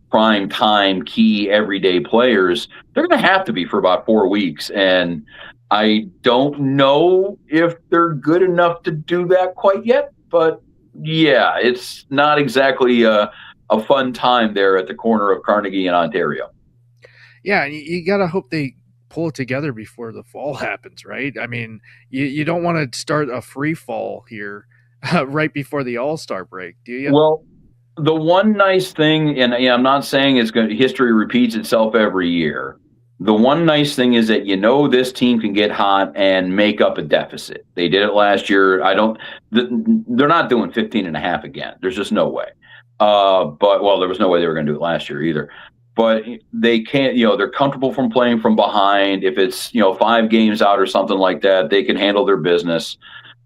prime time key everyday players, they're going to have to be for about 4 weeks. And I don't know if they're good enough to do that quite yet, but it's not exactly a fun time there at the corner of Carnegie and Ontario.
Yeah, and you got to hope they pull it together before the fall happens, right? I mean, you don't want to start a free fall here right before the All-Star break, do you?
Well, The one nice thing, and I'm not saying history repeats itself every year. The one nice thing is that this team can get hot and make up a deficit. They did it last year. They're not doing 15.5 again. There's just no way. But there was no way they were going to do it last year either. But they can't. They're comfortable from playing from behind. If it's 5 games out or something like that, they can handle their business.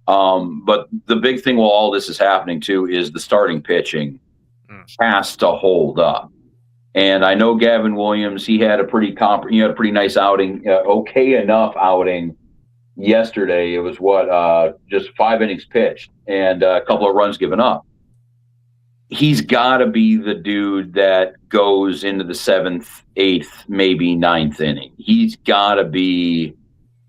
But the big thing while all this is happening too is the starting pitching has to hold up. And I know Gavin Williams, he had a pretty nice outing, okay enough outing yesterday. It was just 5 innings pitched and a couple of runs given up. He's got to be the dude that goes into the 7th, 8th, maybe 9th inning. He's got to be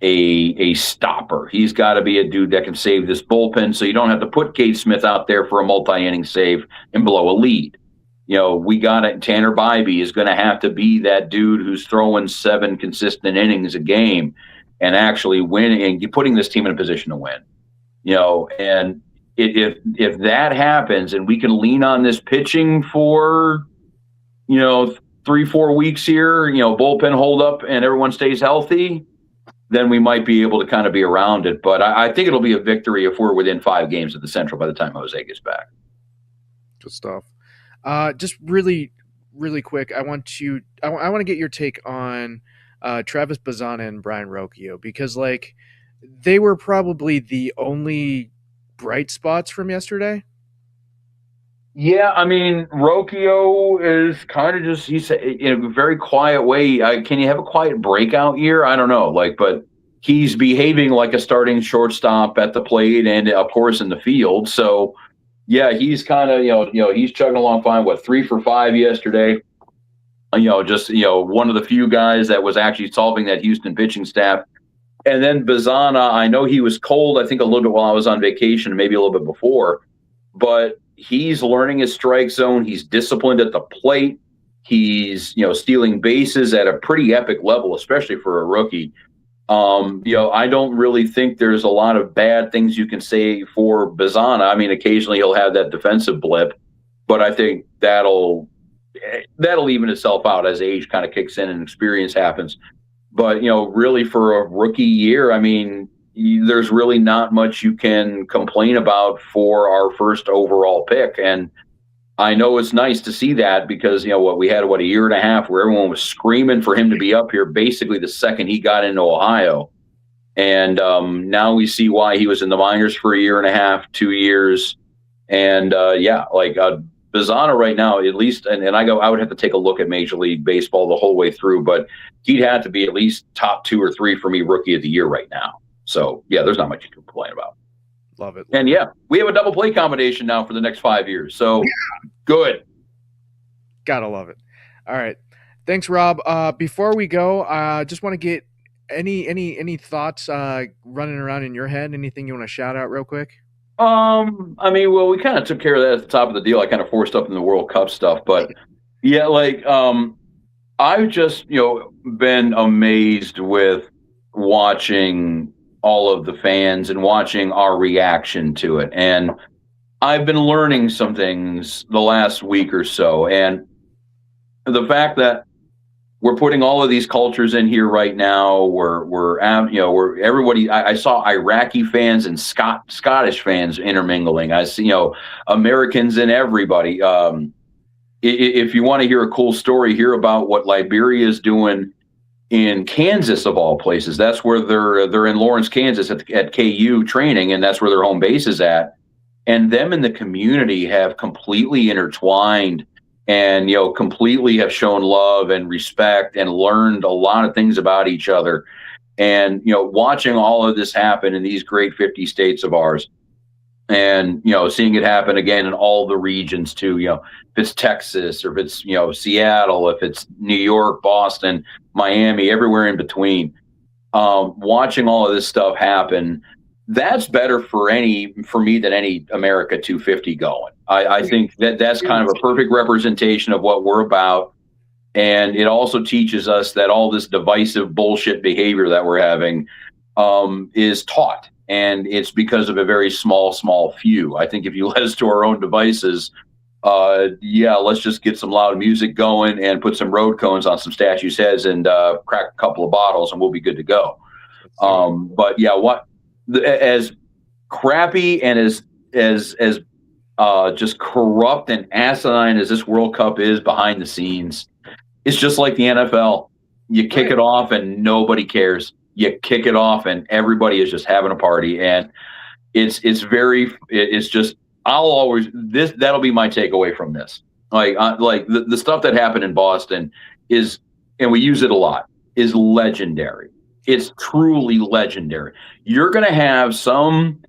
a stopper. He's got to be a dude that can save this bullpen so you don't have to put Cade Smith out there for a multi-inning save and blow a lead. We got it. Tanner Bybee is going to have to be that dude who's throwing 7 consistent innings a game and actually winning and putting this team in a position to win. And if that happens and we can lean on this pitching for 3-4 weeks here, bullpen hold up and everyone stays healthy, then we might be able to kind of be around it. But I think it'll be a victory if we're within 5 games of the Central by the time Jose gets back.
Good stuff. Just really, really quick, I want to get your take on Travis Bazzana and Brian Rocchio, because they were probably the only bright spots from yesterday.
Yeah, I mean, Rocchio is kind of just, he's in a very quiet way. Can you have a quiet breakout year? I don't know, but he's behaving like a starting shortstop at the plate and, of course, in the field. So, yeah, he's kind of, he's chugging along fine. 3 for 5 yesterday. One of the few guys that was actually solving that Houston pitching staff. And then Bazzana, I know he was cold, I think a little bit while I was on vacation, maybe a little bit before, but he's learning his strike zone. He's disciplined at the plate. He's, stealing bases at a pretty epic level, especially for a rookie. I don't really think there's a lot of bad things you can say for Bazzana. I mean, occasionally he'll have that defensive blip, but I think that'll even itself out as age kind of kicks in and experience happens. But, really for a rookie year, I mean, there's really not much you can complain about for our first overall pick. And I know it's nice to see that because, we had a year and a half where everyone was screaming for him to be up here basically the second he got into Ohio. And now we see why he was in the minors for a year and a half, 2 years. And Bazzana right now, at least, and I would have to take a look at Major League Baseball the whole way through, but he'd have to be at least top 2 or 3 for me, rookie of the year right now. So, yeah, there's not much you can complain about.
Love it.
And, yeah, we have a double play combination now for the next 5 years. So, good.
Gotta love it. All right. Thanks, Rob. Before we go, just want to get any thoughts running around in your head? Anything you want to shout out real quick?
I mean, well, we kind of took care of that at the top of the deal. I kind of forced up in the World Cup stuff, but yeah, I've just, been amazed with watching all of the fans and watching our reaction to it. And I've been learning some things the last week or so. And the fact that we're putting all of these cultures in here right now. We're everybody. I saw Iraqi fans and Scottish fans intermingling. I see, Americans and everybody. If you want to hear a cool story, hear about what Liberia is doing in Kansas of all places. That's where they're in Lawrence, Kansas at KU training, and that's where their home base is at. And them and the community have completely intertwined. And, completely have shown love and respect and learned a lot of things about each other. And, watching all of this happen in these great 50 states of ours and, seeing it happen again in all the regions too, if it's Texas or if it's, Seattle, if it's New York, Boston, Miami, everywhere in between, watching all of this stuff happen, that's better for me than any America 250 going. I think that's kind of a perfect representation of what we're about. And it also teaches us that all this divisive bullshit behavior that we're having is taught. And it's because of a very small few. I think if you let us to our own devices, let's just get some loud music going and put some road cones on some statues' heads and crack a couple of bottles, and we'll be good to go. But yeah, as crappy and as just corrupt and asinine as this World Cup is behind the scenes, it's just like the NFL. You kick it off and nobody cares. You kick it off and everybody is just having a party, and it's just that'll be my takeaway from this. Like the stuff that happened in Boston is, and we use it a lot, is legendary. It's truly legendary. You're going to have some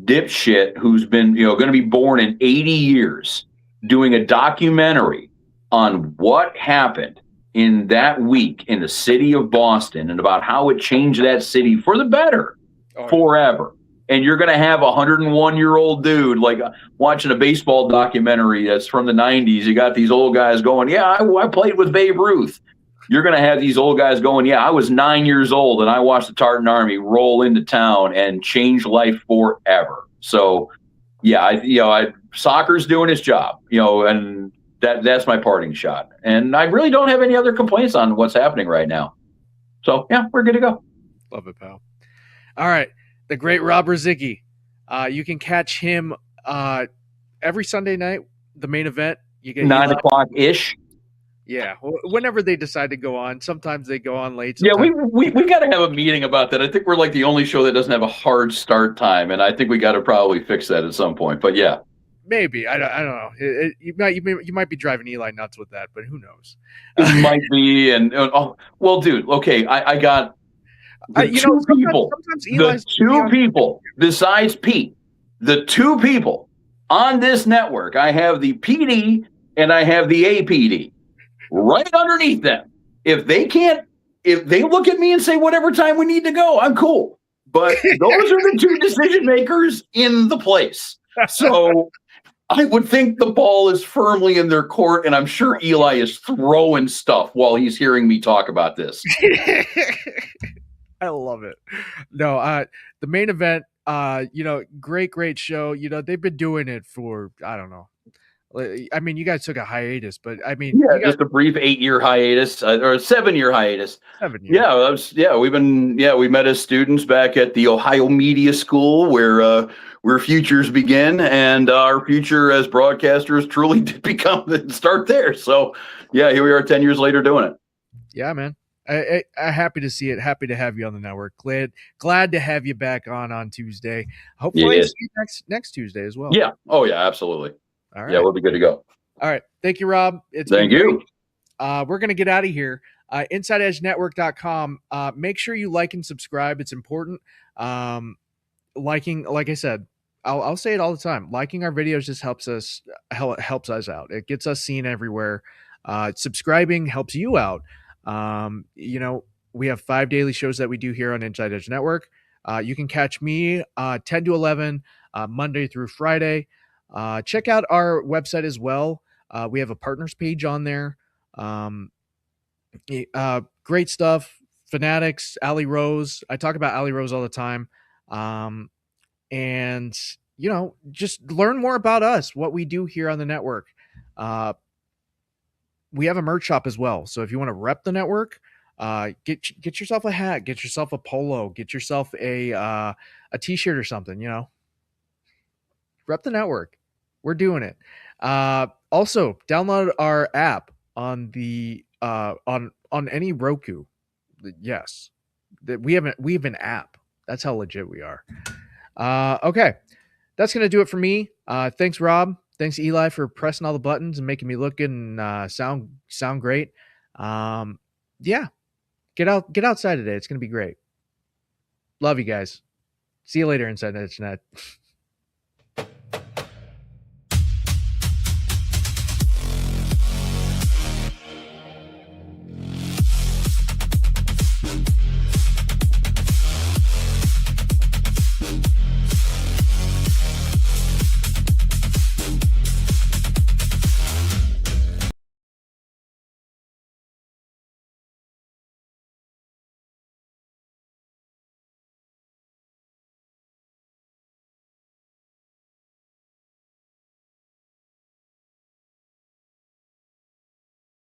dipshit who's been, going to be born in 80 years doing a documentary on what happened in that week in the city of Boston and about how it changed that city for the better forever. And you're going to have a 101-year-old dude like watching a baseball documentary that's from the 90s. You got these old guys going, yeah, I played with Babe Ruth. You're going to have these old guys going, yeah, I was 9 years old and I watched the Tartan Army roll into town and change life forever. So, yeah, soccer's doing its job, and that's my parting shot. And I really don't have any other complaints on what's happening right now. So, yeah, we're good to go.
Love it, pal. All right. The great Rob Rozycki. You can catch him every Sunday night, the main event. You get
9 o'clock-ish.
Yeah, whenever they decide to go on. Sometimes they go on late.
Yeah, we got to have a meeting about that. I think we're like the only show that doesn't have a hard start time, and I think we got to probably fix that at some point. But yeah,
maybe I don't know. You might be driving Eli nuts with that, but who knows?
It might be. And well, dude. Okay, I got two people besides Pete. The two people on this network. I have the PD and I have the APD. Right underneath them. If they look at me and say whatever time we need to go, I'm cool. But those are the two decision makers in the place. So I would think the ball is firmly in their court, and I'm sure Eli is throwing stuff while he's hearing me talk about this.
I love it. No, the main event, great show. They've been doing it for, I don't know. I mean, you guys took a hiatus, but I mean,
just a brief 8-year hiatus or a 7-year hiatus.
7 years.
We met as students back at the Ohio Media School where futures begin, and our future as broadcasters truly did start there. So, yeah, here we are 10 years later doing it.
Yeah, man. I happy to see it. Happy to have you on the network. Glad to have you back on Tuesday. Hopefully, see you next Tuesday as well.
Yeah. Oh, yeah, absolutely.
All right.
Yeah, we'll be good to go.
All right. Thank you, Rob.
Thank you.
We're going to get out of here. InsideEdgeNetwork.com. Make sure you like and subscribe. It's important. Liking, like I said, I'll say it all the time. Liking our videos just helps us out. It gets us seen everywhere. Subscribing helps you out. We have 5 daily shows that we do here on Inside Edge Network. You can catch me 10 to 11 Monday through Friday. Check out our website as well. We have a partners page on there. Great stuff. Fanatics, Allie Rose. I talk about Allie Rose all the time. And just learn more about us, what we do here on the network. We have a merch shop as well. So if you want to rep the network, get yourself a hat, get yourself a polo, get yourself a t-shirt or something, Rep the network. We're doing it. Also, download our app on the on any Roku. Yes, we have an app. That's how legit we are. Okay, that's gonna do it for me. Thanks, Rob. Thanks, Eli, for pressing all the buttons and making me look good and sound great. Yeah, get outside today. It's gonna be great. Love you guys. See you later, Inside Edge Net.